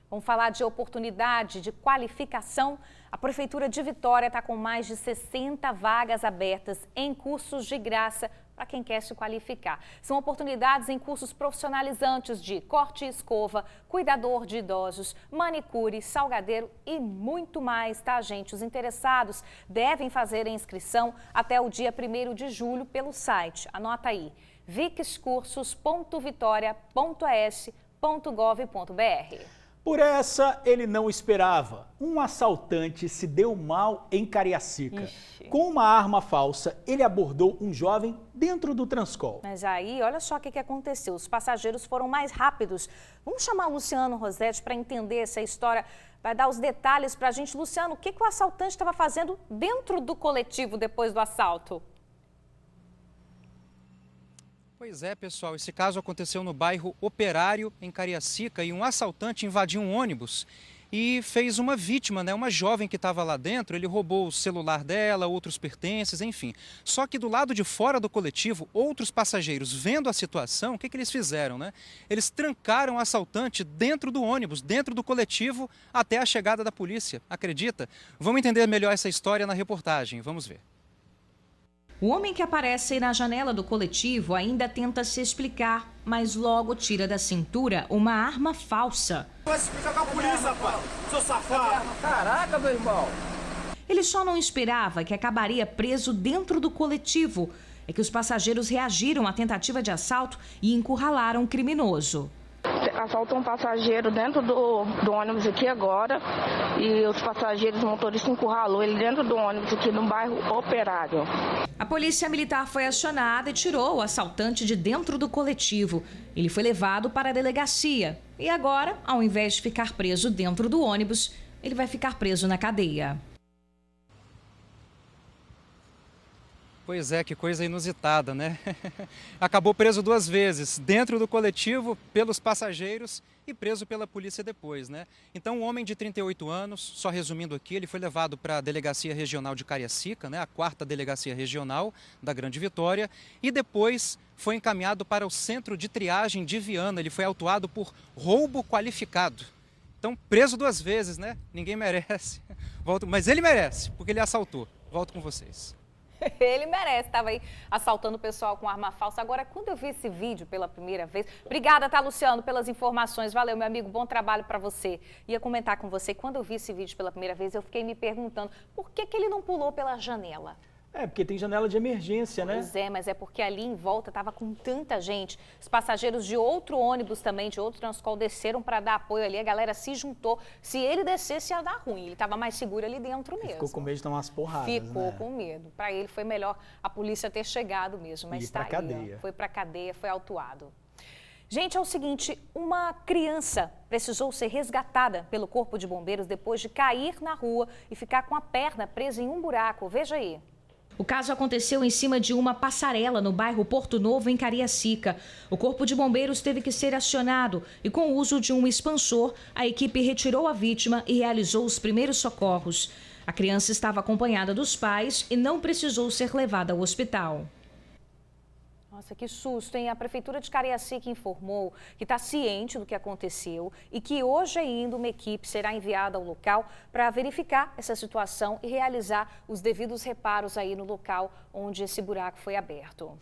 Vamos falar de oportunidade, de qualificação. A Prefeitura de Vitória está com mais de 60 vagas abertas em cursos de graça para quem quer se qualificar. São oportunidades em cursos profissionalizantes de corte e escova, cuidador de idosos, manicure, salgadeiro e muito mais, tá, gente? Os interessados devem fazer a inscrição até o dia 1º de julho pelo site. Anota aí, vicescursos.vitória.es.gov.br. Por essa, ele não esperava. Um assaltante se deu mal em Cariacica. Ixi. Com uma arma falsa, ele abordou um jovem dentro do Transcol. Mas aí, olha só o que aconteceu. Os passageiros foram mais rápidos. Vamos chamar o Luciano Rosete para entender essa história. Vai dar os detalhes para a gente. Luciano, o que o assaltante estava fazendo dentro do coletivo depois do assalto? Pois é, pessoal, esse caso aconteceu no bairro Operário, em Cariacica, e um assaltante invadiu um ônibus e fez uma vítima, né? Uma jovem que estava lá dentro. Ele roubou o celular dela, outros pertences, enfim. Só que do lado de fora do coletivo, outros passageiros, vendo a situação, o que eles fizeram, né? Eles trancaram o assaltante dentro do ônibus, dentro do coletivo, até a chegada da polícia. Acredita? Vamos entender melhor essa história na reportagem. Vamos ver. O homem que aparece na janela do coletivo ainda tenta se explicar, mas logo tira da cintura uma arma falsa. Vai se explicar com a polícia, pai, seu safado. Caraca, meu irmão. Ele só não esperava que acabaria preso dentro do coletivo. É que os passageiros reagiram à tentativa de assalto e encurralaram o criminoso. Assaltou um passageiro dentro do ônibus aqui agora e os passageiros, o motorista encurralou ele dentro do ônibus aqui no bairro Operário. A polícia militar foi acionada e tirou o assaltante de dentro do coletivo. Ele foi levado para a delegacia e agora, ao invés de ficar preso dentro do ônibus, ele vai ficar preso na cadeia. Pois é, que coisa inusitada, né? Acabou preso 2 vezes, dentro do coletivo, pelos passageiros e preso pela polícia depois, né? Então, um homem de 38 anos, só resumindo aqui, ele foi levado para a Delegacia Regional de Cariacica, né? A 4ª Delegacia Regional da Grande Vitória, e depois foi encaminhado para o Centro de Triagem de Viana. Ele foi autuado por roubo qualificado. Então, preso 2 vezes, né? Ninguém merece. Mas ele merece, porque ele assaltou. Volto com vocês. Ele merece, estava aí assaltando o pessoal com arma falsa. Agora, quando eu vi esse vídeo pela primeira vez... Obrigada, tá, Luciano, pelas informações. Valeu, meu amigo, bom trabalho para você. Ia comentar com você, quando eu vi esse vídeo pela primeira vez, eu fiquei me perguntando por que ele não pulou pela janela? É, porque tem janela de emergência, né? Pois é, mas é porque ali em volta estava com tanta gente. Os passageiros de outro ônibus também, de outro Transcol, desceram para dar apoio ali. A galera se juntou. Se ele descesse, ia dar ruim. Ele estava mais seguro ali dentro mesmo. Ficou com medo de tomar umas porradas, Ficou com medo. Para ele foi melhor a polícia ter chegado mesmo. Mas está aí, cadeia. Foi para cadeia, foi autuado. Gente, é o seguinte, uma criança precisou ser resgatada pelo Corpo de Bombeiros depois de cair na rua e ficar com a perna presa em um buraco. Veja aí. O caso aconteceu em cima de uma passarela no bairro Porto Novo, em Cariacica. O Corpo de Bombeiros teve que ser acionado e, com o uso de um expansor, a equipe retirou a vítima e realizou os primeiros socorros. A criança estava acompanhada dos pais e não precisou ser levada ao hospital. Nossa, que susto, hein? A Prefeitura de Cariacica informou que está ciente do que aconteceu e que hoje ainda uma equipe será enviada ao local para verificar essa situação e realizar os devidos reparos aí no local onde esse buraco foi aberto.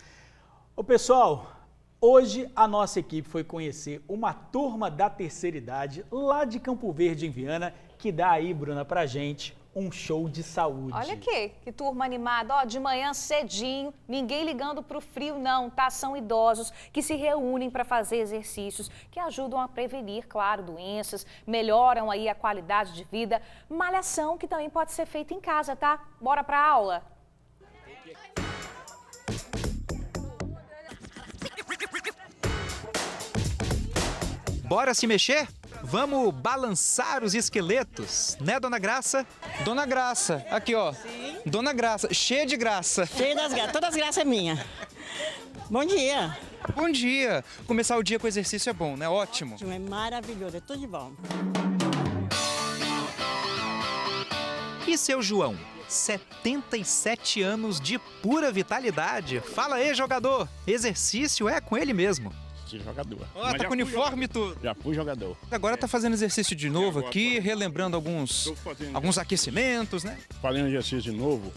Ô pessoal, hoje a nossa equipe foi conhecer uma turma da terceira idade lá de Campo Verde, em Viana, que dá aí, Bruna, pra gente um show de saúde. Olha aqui, que turma animada, ó, de manhã cedinho, ninguém ligando pro frio não, tá? São idosos que se reúnem para fazer exercícios que ajudam a prevenir, claro, doenças, melhoram aí a qualidade de vida, malhação que também pode ser feita em casa, tá? Bora pra aula? Bora se mexer? Vamos balançar os esqueletos, né, Dona Graça? Dona Graça, aqui ó. Sim. Dona Graça, cheia de graça. Cheia das graças, todas as graças é minha. Bom dia. Bom dia. Começar o dia com exercício é bom, né? Ótimo. É maravilhoso, é tudo de bom. E seu João? 77 anos de pura vitalidade. Fala aí, jogador. Exercício é com ele mesmo. Jogador. Ó, tá com uniforme e tudo. Já fui jogador. Agora tá fazendo exercício de novo aqui, relembrando alguns aquecimentos, né? Fazendo exercício de novo,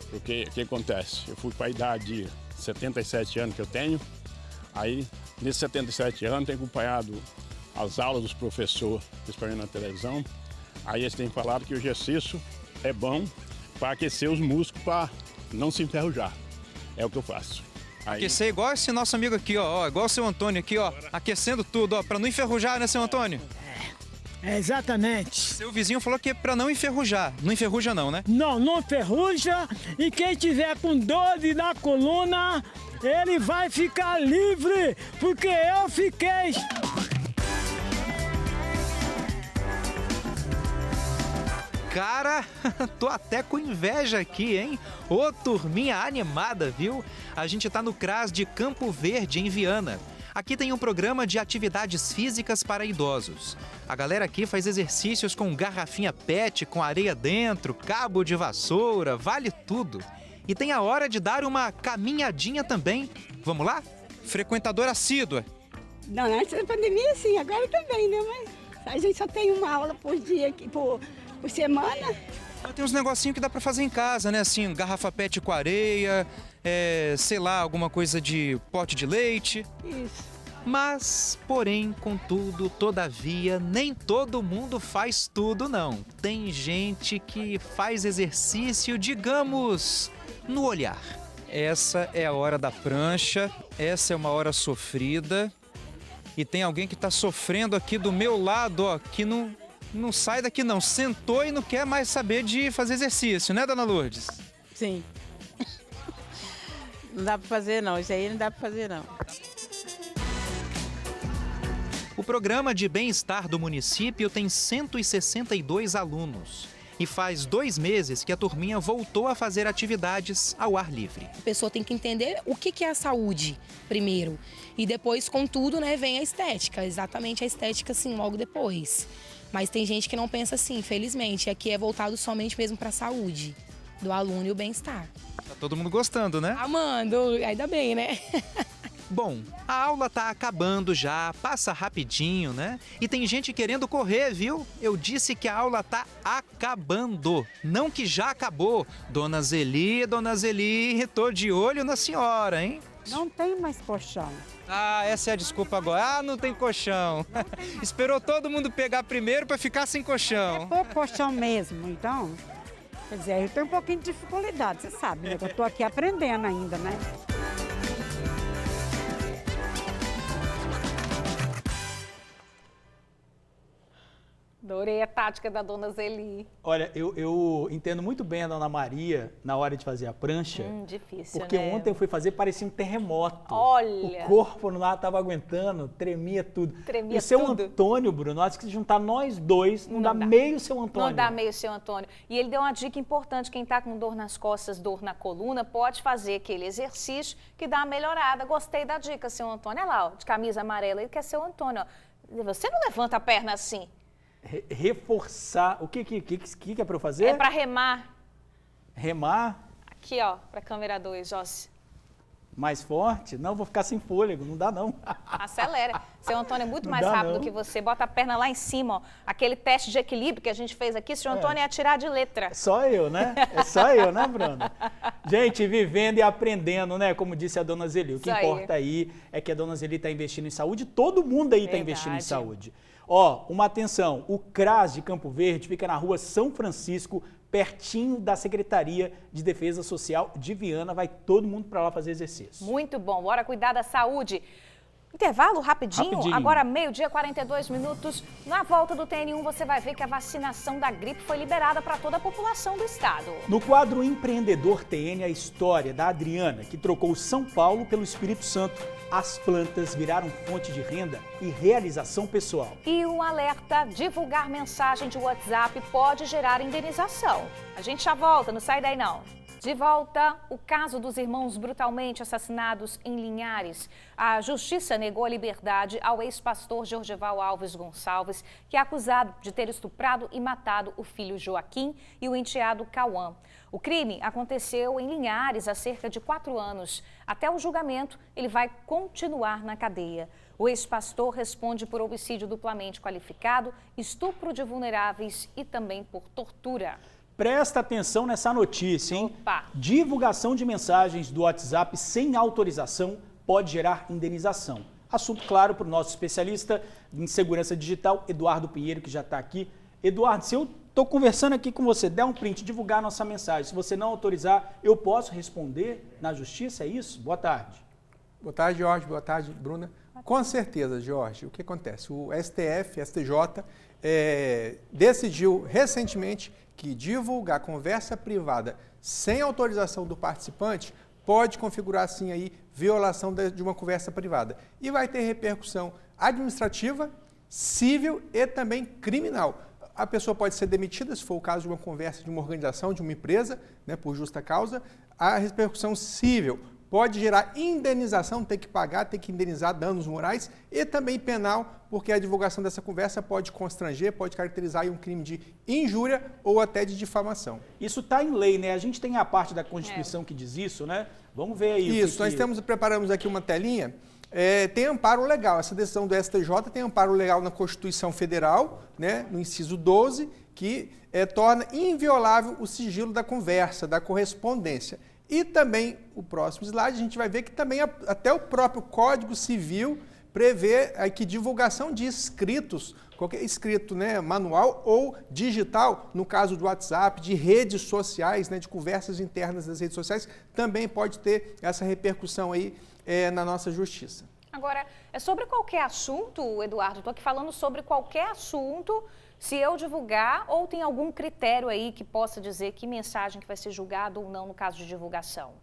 porque o que acontece? Eu fui para a idade de 77 anos que eu tenho, aí nesses 77 anos tenho acompanhado as aulas dos professores, principalmente na televisão, aí eles têm falado que o exercício é bom para aquecer os músculos, para não se enferrujar. É o que eu faço. Aí... Aquecer igual esse nosso amigo aqui, ó, igual o seu Antônio aqui, ó, aquecendo tudo, ó, pra não enferrujar, né, seu Antônio? É, exatamente. Seu vizinho falou que é pra não enferrujar. Não enferruja não, né? Não, não enferruja, e quem tiver com dor na coluna, ele vai ficar livre, porque eu fiquei... Cara, tô até com inveja aqui, hein? Ô, turminha animada, viu? A gente tá no CRAS de Campo Verde, em Viana. Aqui tem um programa de atividades físicas para idosos. A galera aqui faz exercícios com garrafinha PET, com areia dentro, cabo de vassoura, vale tudo. E tem a hora de dar uma caminhadinha também. Vamos lá? Frequentadora assídua. Não, antes da pandemia sim, agora também, né? Mas a gente só tem uma aula por dia aqui, por semana. Tem uns negocinhos que dá pra fazer em casa, né? Assim, garrafa PET com areia, sei lá, alguma coisa de pote de leite. Isso. Mas, porém, contudo, todavia, nem todo mundo faz tudo, não. Tem gente que faz exercício, digamos, no olhar. Essa é a hora da prancha, essa é uma hora sofrida. E tem alguém que está sofrendo aqui do meu lado, ó, que não sai daqui não. Sentou e não quer mais saber de fazer exercício, né, dona Lourdes? Sim. Não dá para fazer não, isso aí não dá para fazer não. O programa de bem-estar do município tem 162 alunos. E faz 2 meses que a turminha voltou a fazer atividades ao ar livre. A pessoa tem que entender o que é a saúde primeiro. E depois, contudo, né, vem a estética. Exatamente a estética, assim, logo depois. Mas tem gente que não pensa assim, infelizmente. Aqui é voltado somente mesmo para a saúde do aluno e o bem-estar. Tá todo mundo gostando, né? Amando, ainda bem, né? Bom, a aula tá acabando já, passa rapidinho, né? E tem gente querendo correr, viu? Eu disse que a aula tá acabando, não que já acabou. Dona Zeli, tô de olho na senhora, hein? Não tem mais colchão. Ah, essa é a desculpa agora. Ah, não tem colchão. Esperou todo mundo pegar primeiro para ficar sem colchão. É pouco colchão mesmo, então. Quer dizer, eu tenho um pouquinho de dificuldade, você sabe, né? Eu tô aqui aprendendo ainda, né? Adorei a tática da dona Zeli. Olha, eu entendo muito bem a dona Maria na hora de fazer a prancha. Difícil, porque né? ontem eu fui fazer, parecia um terremoto. Olha! O corpo não estava aguentando, tremia tudo. Tremia o seu tudo. Antônio, Bruno, acho que se juntar nós dois, não dá meio seu Antônio. Não dá meio seu Antônio. E ele deu uma dica importante, quem está com dor nas costas, dor na coluna, pode fazer aquele exercício que dá uma melhorada. Gostei da dica, seu Antônio. Olha lá, ó, de camisa amarela, ele quer seu Antônio. Ó. Você não levanta a perna assim. Reforçar. O que é para eu fazer? É para remar. Remar? Aqui, ó, para a câmera 2, Jossi. Mais forte? Não, vou ficar sem fôlego, não dá não. Acelera. Seu Antônio é muito Não mais dá, rápido não. que você. Bota a perna lá em cima, ó. Aquele teste de equilíbrio que a gente fez aqui, seu Antônio ia tirar de letra. Só eu, né? É só eu, né, Bruna? Gente, vivendo e aprendendo, né? Como disse a dona Zeli. O que importa aí é que a dona Zeli está investindo em saúde, todo mundo aí está investindo em saúde. Ó, uma atenção, o CRAS de Campo Verde fica na rua São Francisco, pertinho da Secretaria de Defesa Social de Viana. Vai todo mundo para lá fazer exercício. Muito bom, bora cuidar da saúde. Intervalo rapidinho, agora meio-dia, 42 minutos. Na volta do TN1 você vai ver que a vacinação da gripe foi liberada para toda a população do estado. No quadro Empreendedor TN, a história da Adriana, que trocou São Paulo pelo Espírito Santo. As plantas viraram fonte de renda e realização pessoal. E um alerta, divulgar mensagem de WhatsApp pode gerar indenização. A gente já volta, não sai daí não. De volta, o caso dos irmãos brutalmente assassinados em Linhares. A justiça negou a liberdade ao ex-pastor Jorgeval Alves Gonçalves, que é acusado de ter estuprado e matado o filho Joaquim e o enteado Cauã. O crime aconteceu em Linhares há cerca de 4 anos. Até o julgamento, ele vai continuar na cadeia. O ex-pastor responde por homicídio duplamente qualificado, estupro de vulneráveis e também por tortura. Presta atenção nessa notícia, hein? Opa. Divulgação de mensagens do WhatsApp sem autorização pode gerar indenização. Assunto claro para o nosso especialista em segurança digital, Eduardo Pinheiro, que já está aqui. Eduardo, se eu estou conversando aqui com você, der um print, divulgar a nossa mensagem, se você não autorizar, eu posso responder na justiça, é isso? Boa tarde. Boa tarde, Jorge. Boa tarde, Bruna. Com certeza, Jorge. O que acontece? O STJ, decidiu recentemente que divulgar conversa privada sem autorização do participante pode configurar, sim, aí, violação de uma conversa privada. E vai ter repercussão administrativa, civil e também criminal. A pessoa pode ser demitida, se for o caso de uma conversa de uma organização, de uma empresa, né, por justa causa. A repercussão civil pode gerar indenização, ter que pagar, ter que indenizar danos morais e também penal, porque a divulgação dessa conversa pode constranger, pode caracterizar aí um crime de injúria ou até de difamação. Isso está em lei, né? A gente tem a parte da Constituição que diz isso, né? Vamos ver aí. Isso, nós preparamos aqui uma telinha. Tem amparo legal, essa decisão do STJ tem amparo legal na Constituição Federal, né, no inciso 12, que torna inviolável o sigilo da conversa, da correspondência. E também, o próximo slide, a gente vai ver que também até o próprio Código Civil prevê que divulgação de escritos, qualquer escrito, né, manual ou digital, no caso do WhatsApp, de redes sociais, né, de conversas internas das redes sociais, também pode ter essa repercussão aí na nossa justiça. Agora, é sobre qualquer assunto, Eduardo? Estou aqui falando sobre qualquer assunto, se eu divulgar, ou tem algum critério aí que possa dizer que mensagem que vai ser julgada ou não no caso de divulgação?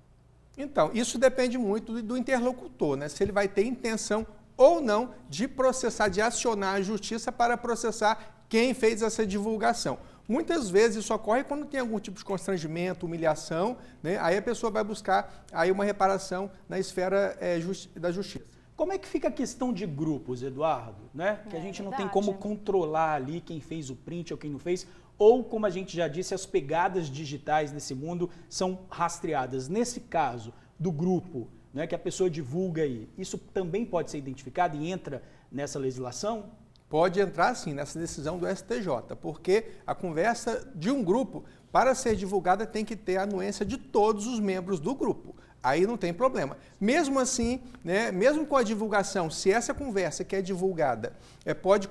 Então, isso depende muito do interlocutor, né? Se ele vai ter intenção ou não de processar, de acionar a justiça para processar quem fez essa divulgação. Muitas vezes isso ocorre quando tem algum tipo de constrangimento, humilhação, né? Aí a pessoa vai buscar aí uma reparação na esfera da justiça. Como é que fica a questão de grupos, Eduardo? Né? Que a gente não tem como controlar ali quem fez o print ou quem não fez, ou, como a gente já disse, as pegadas digitais nesse mundo são rastreadas. Nesse caso do grupo, né, que a pessoa divulga aí, isso também pode ser identificado e entra nessa legislação? Pode entrar, sim, nessa decisão do STJ, porque a conversa de um grupo, para ser divulgada, tem que ter a anuência de todos os membros do grupo. Aí não tem problema. Mesmo assim, né, mesmo com a divulgação, se essa conversa que é divulgada pode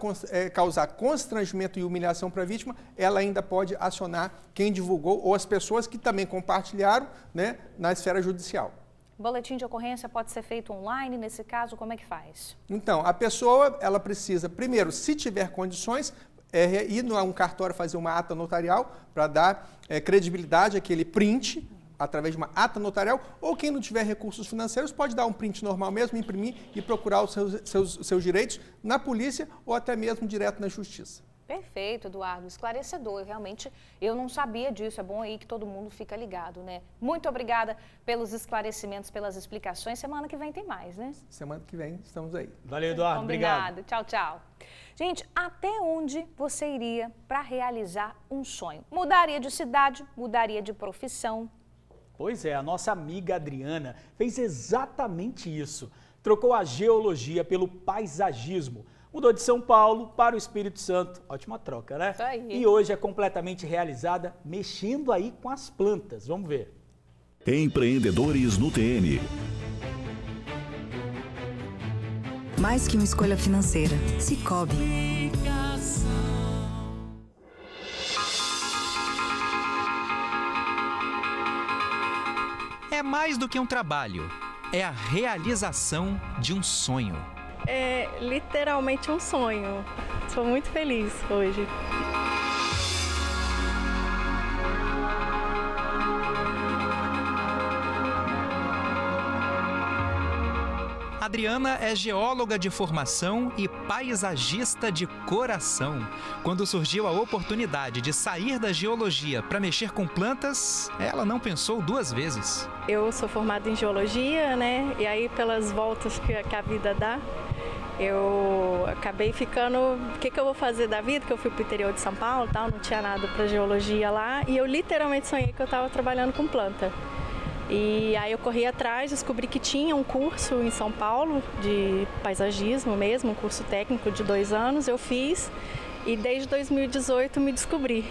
causar constrangimento e humilhação para a vítima, ela ainda pode acionar quem divulgou ou as pessoas que também compartilharam, né, na esfera judicial. Boletim de ocorrência pode ser feito online, nesse caso, como é que faz? Então, a pessoa, ela precisa, primeiro, se tiver condições, ir a um cartório fazer uma ata notarial para dar credibilidade àquele print, através de uma ata notarial, ou quem não tiver recursos financeiros pode dar um print normal mesmo, imprimir e procurar os seus direitos na polícia ou até mesmo direto na justiça. Perfeito, Eduardo, esclarecedor. Realmente eu não sabia disso, é bom aí que todo mundo fica ligado, né? Muito obrigada pelos esclarecimentos, pelas explicações. Semana que vem tem mais, né? Semana que vem estamos aí. Valeu, Eduardo. Combinado. Obrigado. Tchau, tchau. Gente, até onde você iria para realizar um sonho? Mudaria de cidade, mudaria de profissão? Pois é, a nossa amiga Adriana fez exatamente isso. Trocou a geologia pelo paisagismo. Mudou de São Paulo para o Espírito Santo. Ótima troca, né? Isso aí. E hoje é completamente realizada mexendo aí com as plantas. Vamos ver. Empreendedores no TN. Mais que uma escolha financeira, Sicoob. É mais do que um trabalho, é a realização de um sonho. É literalmente um sonho. Sou muito feliz hoje. Adriana é geóloga de formação e paisagista de coração. Quando surgiu a oportunidade de sair da geologia para mexer com plantas, ela não pensou duas vezes. Eu sou formada em geologia, né? E aí pelas voltas que a vida dá, eu acabei ficando, o que eu vou fazer da vida? Que eu fui para o interior de São Paulo, tal, não tinha nada para geologia lá, e eu literalmente sonhei que eu estava trabalhando com planta. E aí eu corri atrás, descobri que tinha um curso em São Paulo de paisagismo mesmo, um curso técnico de 2 anos, eu fiz e desde 2018 me descobri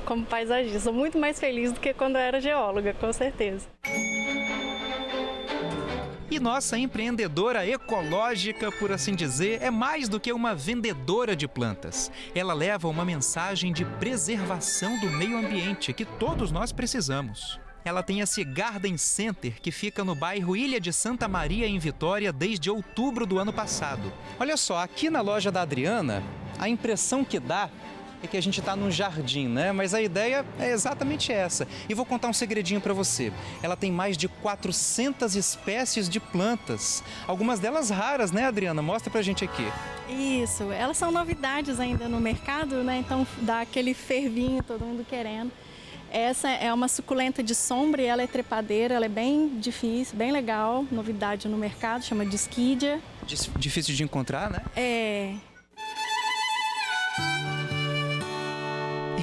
como paisagista. Sou muito mais feliz do que quando eu era geóloga, com certeza. E nossa empreendedora ecológica, por assim dizer, é mais do que uma vendedora de plantas. Ela leva uma mensagem de preservação do meio ambiente que todos nós precisamos. Ela tem esse Garden Center que fica no bairro Ilha de Santa Maria, em Vitória, desde outubro do ano passado. Olha só, aqui na loja da Adriana, a impressão que dá é que a gente está num jardim, né? Mas a ideia é exatamente essa. E vou contar um segredinho para você. Ela tem mais de 400 espécies de plantas. Algumas delas raras, né, Adriana? Mostra pra gente aqui. Isso, elas são novidades ainda no mercado, né? Então dá aquele fervinho, todo mundo querendo. Essa é uma suculenta de sombra e ela é trepadeira, ela é bem difícil, bem legal, novidade no mercado, chama Disquidia. Difícil de encontrar, né? É.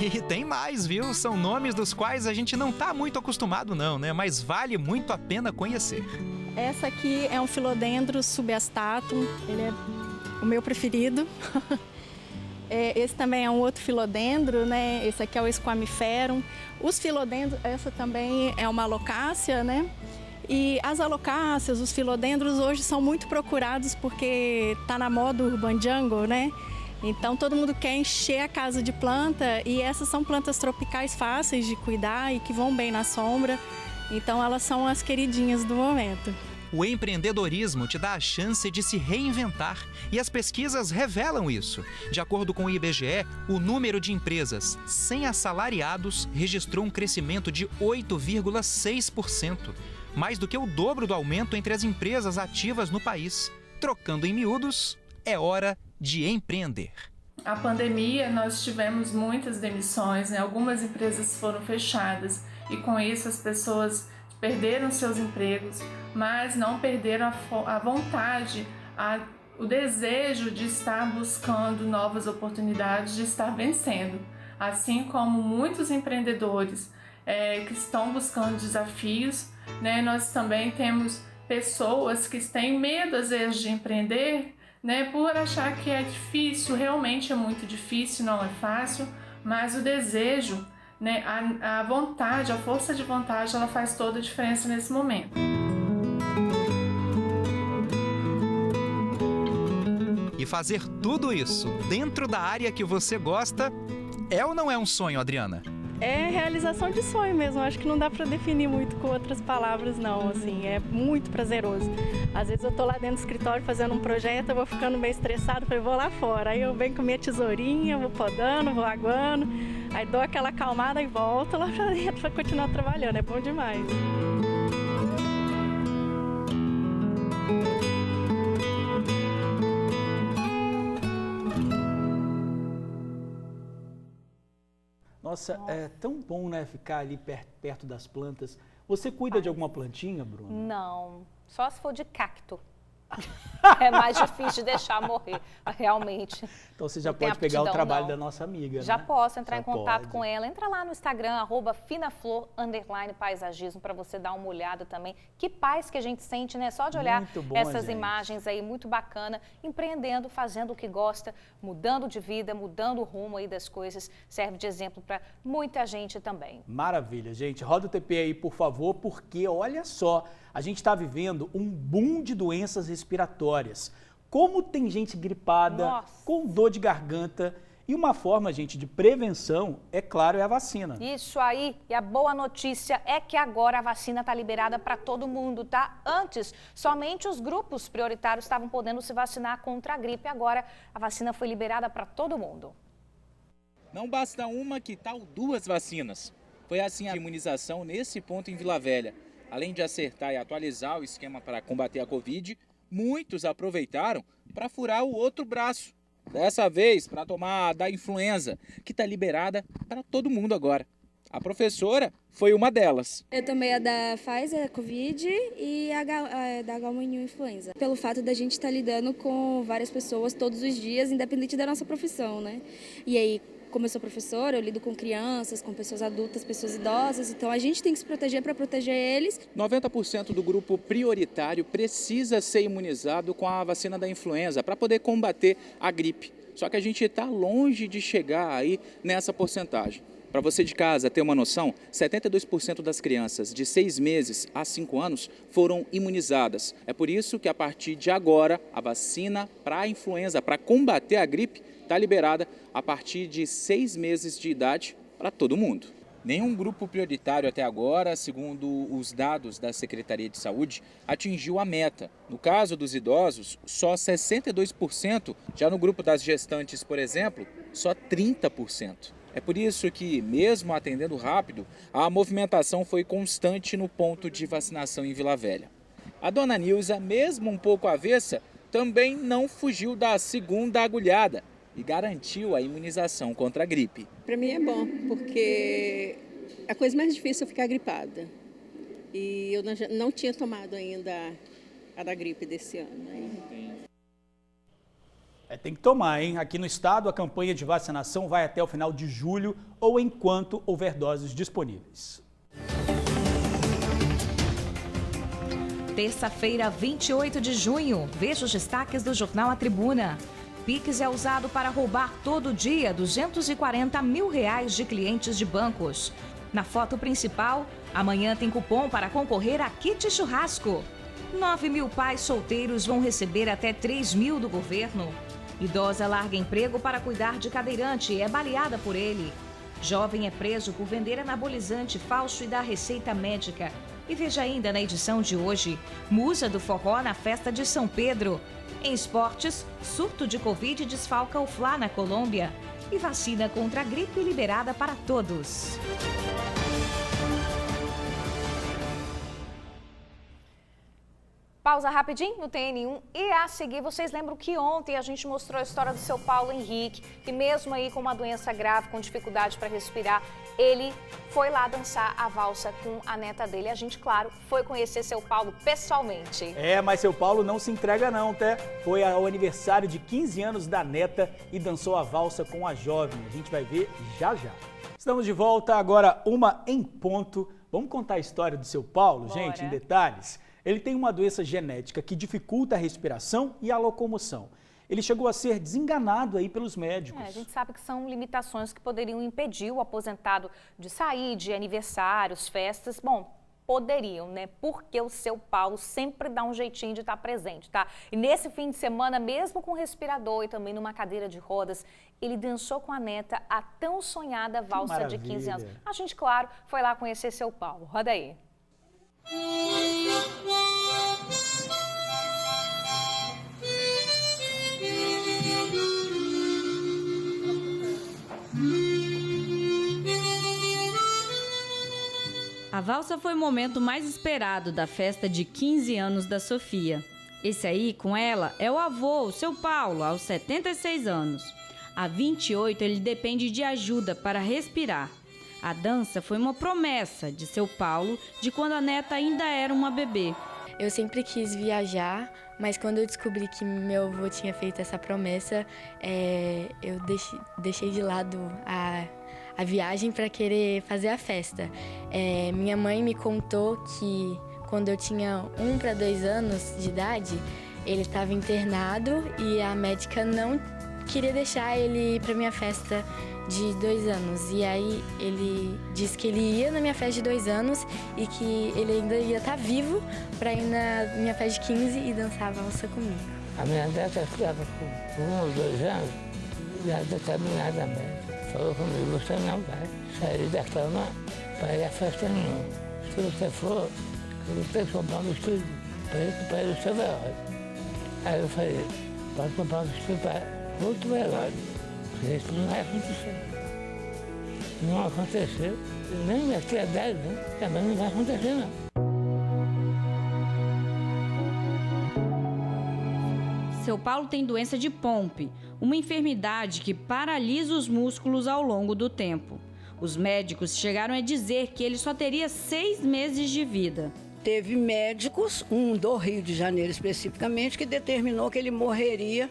E tem mais, viu? São nomes dos quais a gente não tá muito acostumado não, né? Mas vale muito a pena conhecer. Essa aqui é um Philodendron subastatum, ele é o meu preferido. Esse também é um outro filodendro, né? Esse aqui é o Squamiferum. Os filodendros, essa também é uma alocácea, né? E as alocáceas, os filodendros hoje são muito procurados porque está na moda o urban jungle, né? Então todo mundo quer encher a casa de planta e essas são plantas tropicais fáceis de cuidar e que vão bem na sombra. Então elas são as queridinhas do momento. O empreendedorismo te dá a chance de se reinventar e as pesquisas revelam isso. De acordo com o IBGE, o número de empresas sem assalariados registrou um crescimento de 8,6%, mais do que o dobro do aumento entre as empresas ativas no país. Trocando em miúdos, é hora de empreender. A pandemia, nós tivemos muitas demissões, né? Algumas empresas foram fechadas e com isso as pessoas perderam seus empregos, mas não perderam a vontade, o desejo de estar buscando novas oportunidades, de estar vencendo. Assim como muitos empreendedores que estão buscando desafios, né, nós também temos pessoas que têm medo às vezes de empreender, né, por achar que é difícil, realmente é muito difícil, não é fácil, mas o desejo, né, a vontade, a força de vontade, ela faz toda a diferença nesse momento. E fazer tudo isso dentro da área que você gosta é ou não é um sonho, Adriana? É realização de sonho mesmo, acho que não dá para definir muito com outras palavras não, assim, é muito prazeroso. Às vezes eu tô lá dentro do escritório fazendo um projeto, eu vou ficando meio estressado, falei, vou lá fora, aí eu venho com minha tesourinha, vou podando, vou aguando, aí dou aquela acalmada e volto lá pra dentro para continuar trabalhando, é bom demais. Nossa, é tão bom, né, ficar ali perto das plantas. Você cuida de alguma plantinha, Bruna? Não, só se for de cacto. É mais difícil de deixar morrer, realmente. Então você já pode pegar o trabalho da nossa amiga, já né? posso entrar em contato com ela. Entra lá no Instagram, @finaflor_paisagismo, para você dar uma olhada também. Que paz que a gente sente, né? Só de olhar essas imagens aí, muito bacana. Empreendendo, fazendo o que gosta, mudando de vida, mudando o rumo aí das coisas. Serve de exemplo para muita gente também. Maravilha, gente. Roda o TP aí, por favor, porque olha só, a gente está vivendo um boom de doenças respiratórias. Como tem gente gripada, com dor de garganta. E uma forma, gente, de prevenção, é claro, é a vacina. Isso aí. E a boa notícia é que agora a vacina está liberada para todo mundo, tá? Antes, somente os grupos prioritários estavam podendo se vacinar contra a gripe. Agora, a vacina foi liberada para todo mundo. Não basta uma, que tal duas vacinas? Foi assim a imunização nesse ponto em Vila Velha. Além de acertar e atualizar o esquema para combater a Covid, muitos aproveitaram para furar o outro braço. Dessa vez, para tomar da influenza, que está liberada para todo mundo agora. A professora foi uma delas. Eu tomei a da Pfizer, a Covid, e a da H1N1 influenza. Pelo fato da gente estar lidando com várias pessoas todos os dias, independente da nossa profissão, né? E aí, como eu sou professora, eu lido com crianças, com pessoas adultas, pessoas idosas, então a gente tem que se proteger para proteger eles. 90% do grupo prioritário precisa ser imunizado com a vacina da influenza para poder combater a gripe. Só que a gente está longe de chegar aí nessa porcentagem. Para você de casa ter uma noção, 72% das crianças de 6 meses a 5 anos foram imunizadas. É por isso que a partir de agora, a vacina para a influenza, para combater a gripe, está liberada a partir de 6 meses de idade para todo mundo. Nenhum grupo prioritário até agora, segundo os dados da Secretaria de Saúde, atingiu a meta. No caso dos idosos, só 62%. Já no grupo das gestantes, por exemplo, só 30%. É por isso que, mesmo atendendo rápido, a movimentação foi constante no ponto de vacinação em Vila Velha. A dona Nilza, mesmo um pouco avessa, também não fugiu da segunda agulhada e garantiu a imunização contra a gripe. Para mim é bom, porque a coisa mais difícil é ficar gripada. E eu não tinha tomado ainda a da gripe desse ano. Tem que tomar, hein? Aqui no estado, a campanha de vacinação vai até o final de julho ou enquanto houver doses disponíveis. Terça-feira, 28 de junho. Veja os destaques do Jornal A Tribuna. Pix é usado para roubar todo dia R$240 mil de clientes de bancos. Na foto principal, amanhã tem cupom para concorrer a kit churrasco. 9.000 pais solteiros vão receber até 3.000 do governo. Idosa larga emprego para cuidar de cadeirante e é baleada por ele. Jovem é preso por vender anabolizante falso e dar receita médica. E veja ainda na edição de hoje, musa do forró na festa de São Pedro. Em esportes, surto de Covid desfalca o Fla na Colômbia. E vacina contra a gripe liberada para todos. Pausa rapidinho no TN1 e a seguir vocês lembram que ontem a gente mostrou a história do seu Paulo Henrique, que mesmo aí com uma doença grave, com dificuldade para respirar, ele foi lá dançar a valsa com a neta dele. A gente, claro, foi conhecer seu Paulo pessoalmente. Mas seu Paulo não se entrega não, tá? Foi ao aniversário de 15 anos da neta e dançou a valsa com a jovem. A gente vai ver já já. Estamos de volta agora, 1h. Vamos contar a história do seu Paulo, gente, em detalhes? Ele tem uma doença genética que dificulta a respiração e a locomoção. Ele chegou a ser desenganado aí pelos médicos. A gente sabe que são limitações que poderiam impedir o aposentado de sair de aniversários, festas. Bom, poderiam, né? Porque o seu Paulo sempre dá um jeitinho de estar presente, tá? E nesse fim de semana, mesmo com respirador e também numa cadeira de rodas, ele dançou com a neta a tão sonhada valsa de 15 anos. A gente, claro, foi lá conhecer seu Paulo. Roda aí. A valsa foi o momento mais esperado da festa de 15 anos da Sofia. Esse aí, com ela, é o avô, o seu Paulo, aos 76 anos. Há 28, ele depende de ajuda para respirar. A dança foi uma promessa de seu Paulo de quando a neta ainda era uma bebê. Eu sempre quis viajar, mas quando eu descobri que meu avô tinha feito essa promessa, eu deixei de lado a viagem para querer fazer a festa. Minha mãe me contou que quando eu tinha 1 para 2 anos de idade, ele estava internado e a médica não queria deixar ele ir para minha festa de 2 anos. E aí ele disse que ele ia na minha festa de 2 anos e que ele ainda ia estar vivo para ir na minha festa de 15 e dançar a valsa comigo. A minha neta estava com 1 ou 2 anos, já determinada médica. Falou comigo, você não vai sair da cama para ir à festa nenhuma. Se você for, eu tenho que comprar um vestido para ir no seu velório. Aí eu falei, pode comprar um vestido para outro velório. Isso não vai acontecer. Não aconteceu. Nem daqui a 10 anos, também não vai acontecer, não. Seu Paulo tem doença de Pompe, uma enfermidade que paralisa os músculos ao longo do tempo. Os médicos chegaram a dizer que ele só teria 6 meses de vida. Teve médicos, um do Rio de Janeiro especificamente, que determinou que ele morreria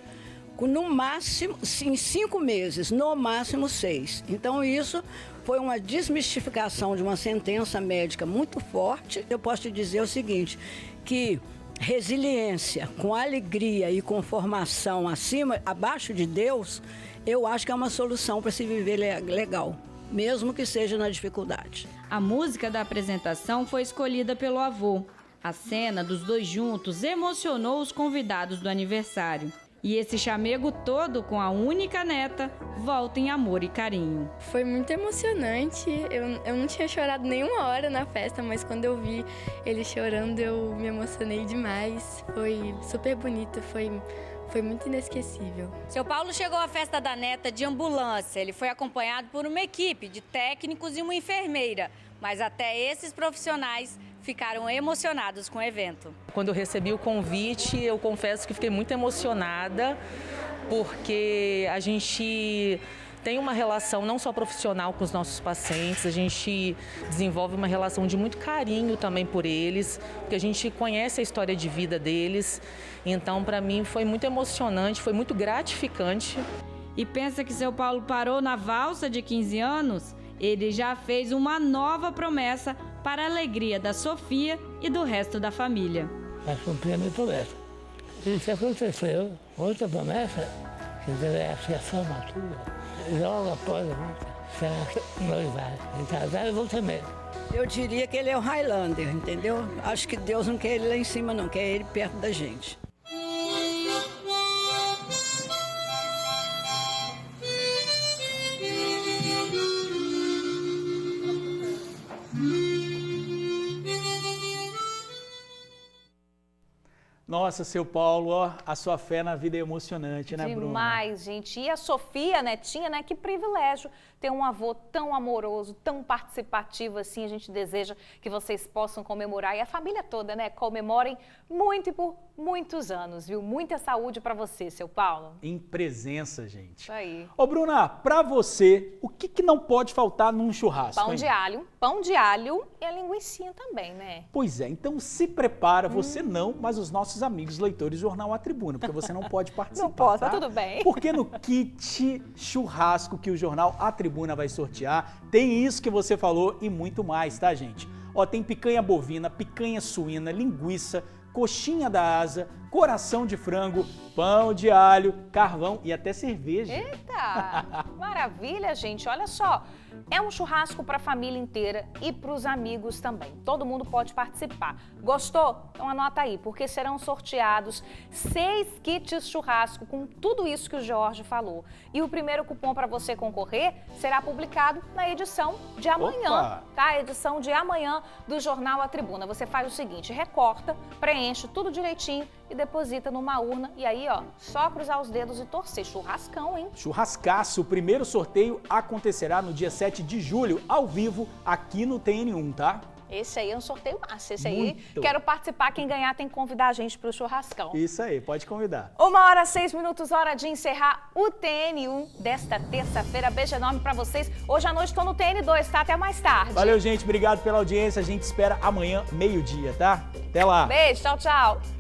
no máximo, em 5 meses, no máximo 6. Então isso foi uma desmistificação de uma sentença médica muito forte. Eu posso te dizer o seguinte, que resiliência, com alegria e com formação abaixo de Deus, eu acho que é uma solução para se viver legal, mesmo que seja na dificuldade. A música da apresentação foi escolhida pelo avô. A cena dos dois juntos emocionou os convidados do aniversário. E esse chamego todo com a única neta volta em amor e carinho. Foi muito emocionante. Eu não tinha chorado nenhuma hora na festa, mas quando eu vi ele chorando, eu me emocionei demais. Foi super bonito, foi muito inesquecível. Seu Paulo chegou à festa da neta de ambulância. Ele foi acompanhado por uma equipe de técnicos e uma enfermeira. Mas até esses profissionais ficaram emocionados com o evento. Quando eu recebi o convite, eu confesso que fiquei muito emocionada, porque a gente tem uma relação não só profissional com os nossos pacientes, a gente desenvolve uma relação de muito carinho também por eles, porque a gente conhece a história de vida deles. Então, para mim, foi muito emocionante, foi muito gratificante. E pensa que seu Paulo parou na valsa de 15 anos? Ele já fez uma nova promessa para a alegria da Sofia e do resto da família. Vai cumprir a minha promessa. Isso aconteceu. Outra promessa, que deve ser a formatura. Logo após a noivar. Em casar eu vou também. Eu diria que ele é o Highlander, entendeu? Acho que Deus não quer ele lá em cima, não. Quer ele perto da gente. Nossa, seu Paulo, ó, a sua fé na vida é emocionante, né, Bruna? Demais, gente. E a Sofia, netinha, né? Que privilégio ter um avô tão amoroso, tão participativo assim. A gente deseja que vocês possam comemorar e a família toda, né? Comemorem muito e por muitos anos, viu? Muita saúde pra você, seu Paulo. Em presença, gente. Isso aí. Ô, Bruna, pra você, o que não pode faltar num churrasco, Pão de alho e a linguicinha também, né? Pois é, então se prepara, você não, mas os nossos amigos leitores do Jornal A Tribuna, porque você não pode participar, Não posso, tá? tá tudo bem. Porque no kit churrasco que o Jornal A Tribuna vai sortear, tem isso que você falou e muito mais, tá, gente? Ó, tem picanha bovina, picanha suína, linguiça, coxinha da asa, coração de frango, pão de alho, carvão e até cerveja. Eita, maravilha, gente. Olha só, é um churrasco para a família inteira e para os amigos também. Todo mundo pode participar. Gostou? Então anota aí, porque serão sorteados 6 kits churrasco com tudo isso que o Jorge falou. E o primeiro cupom para você concorrer será publicado na edição de amanhã, Opa! tá? A edição de amanhã do Jornal A Tribuna. Você faz o seguinte, recorta, preenche tudo direitinho e deposita numa urna. E aí, ó, só cruzar os dedos e torcer. Churrascão, hein? Churrascaço, o primeiro sorteio acontecerá no dia 7 de julho, ao vivo, aqui no TN1, tá? Esse aí é um sorteio massa. Esse Muito. aí, quero participar. Quem ganhar tem que convidar a gente pro churrascão. Isso aí, pode convidar. 1h06, hora de encerrar o TN1 desta terça-feira. Beijo enorme pra vocês. Hoje à noite tô no TN2, tá? Até mais tarde. Valeu, gente. Obrigado pela audiência. A gente espera amanhã, meio-dia, tá? Até lá. Beijo, tchau, tchau.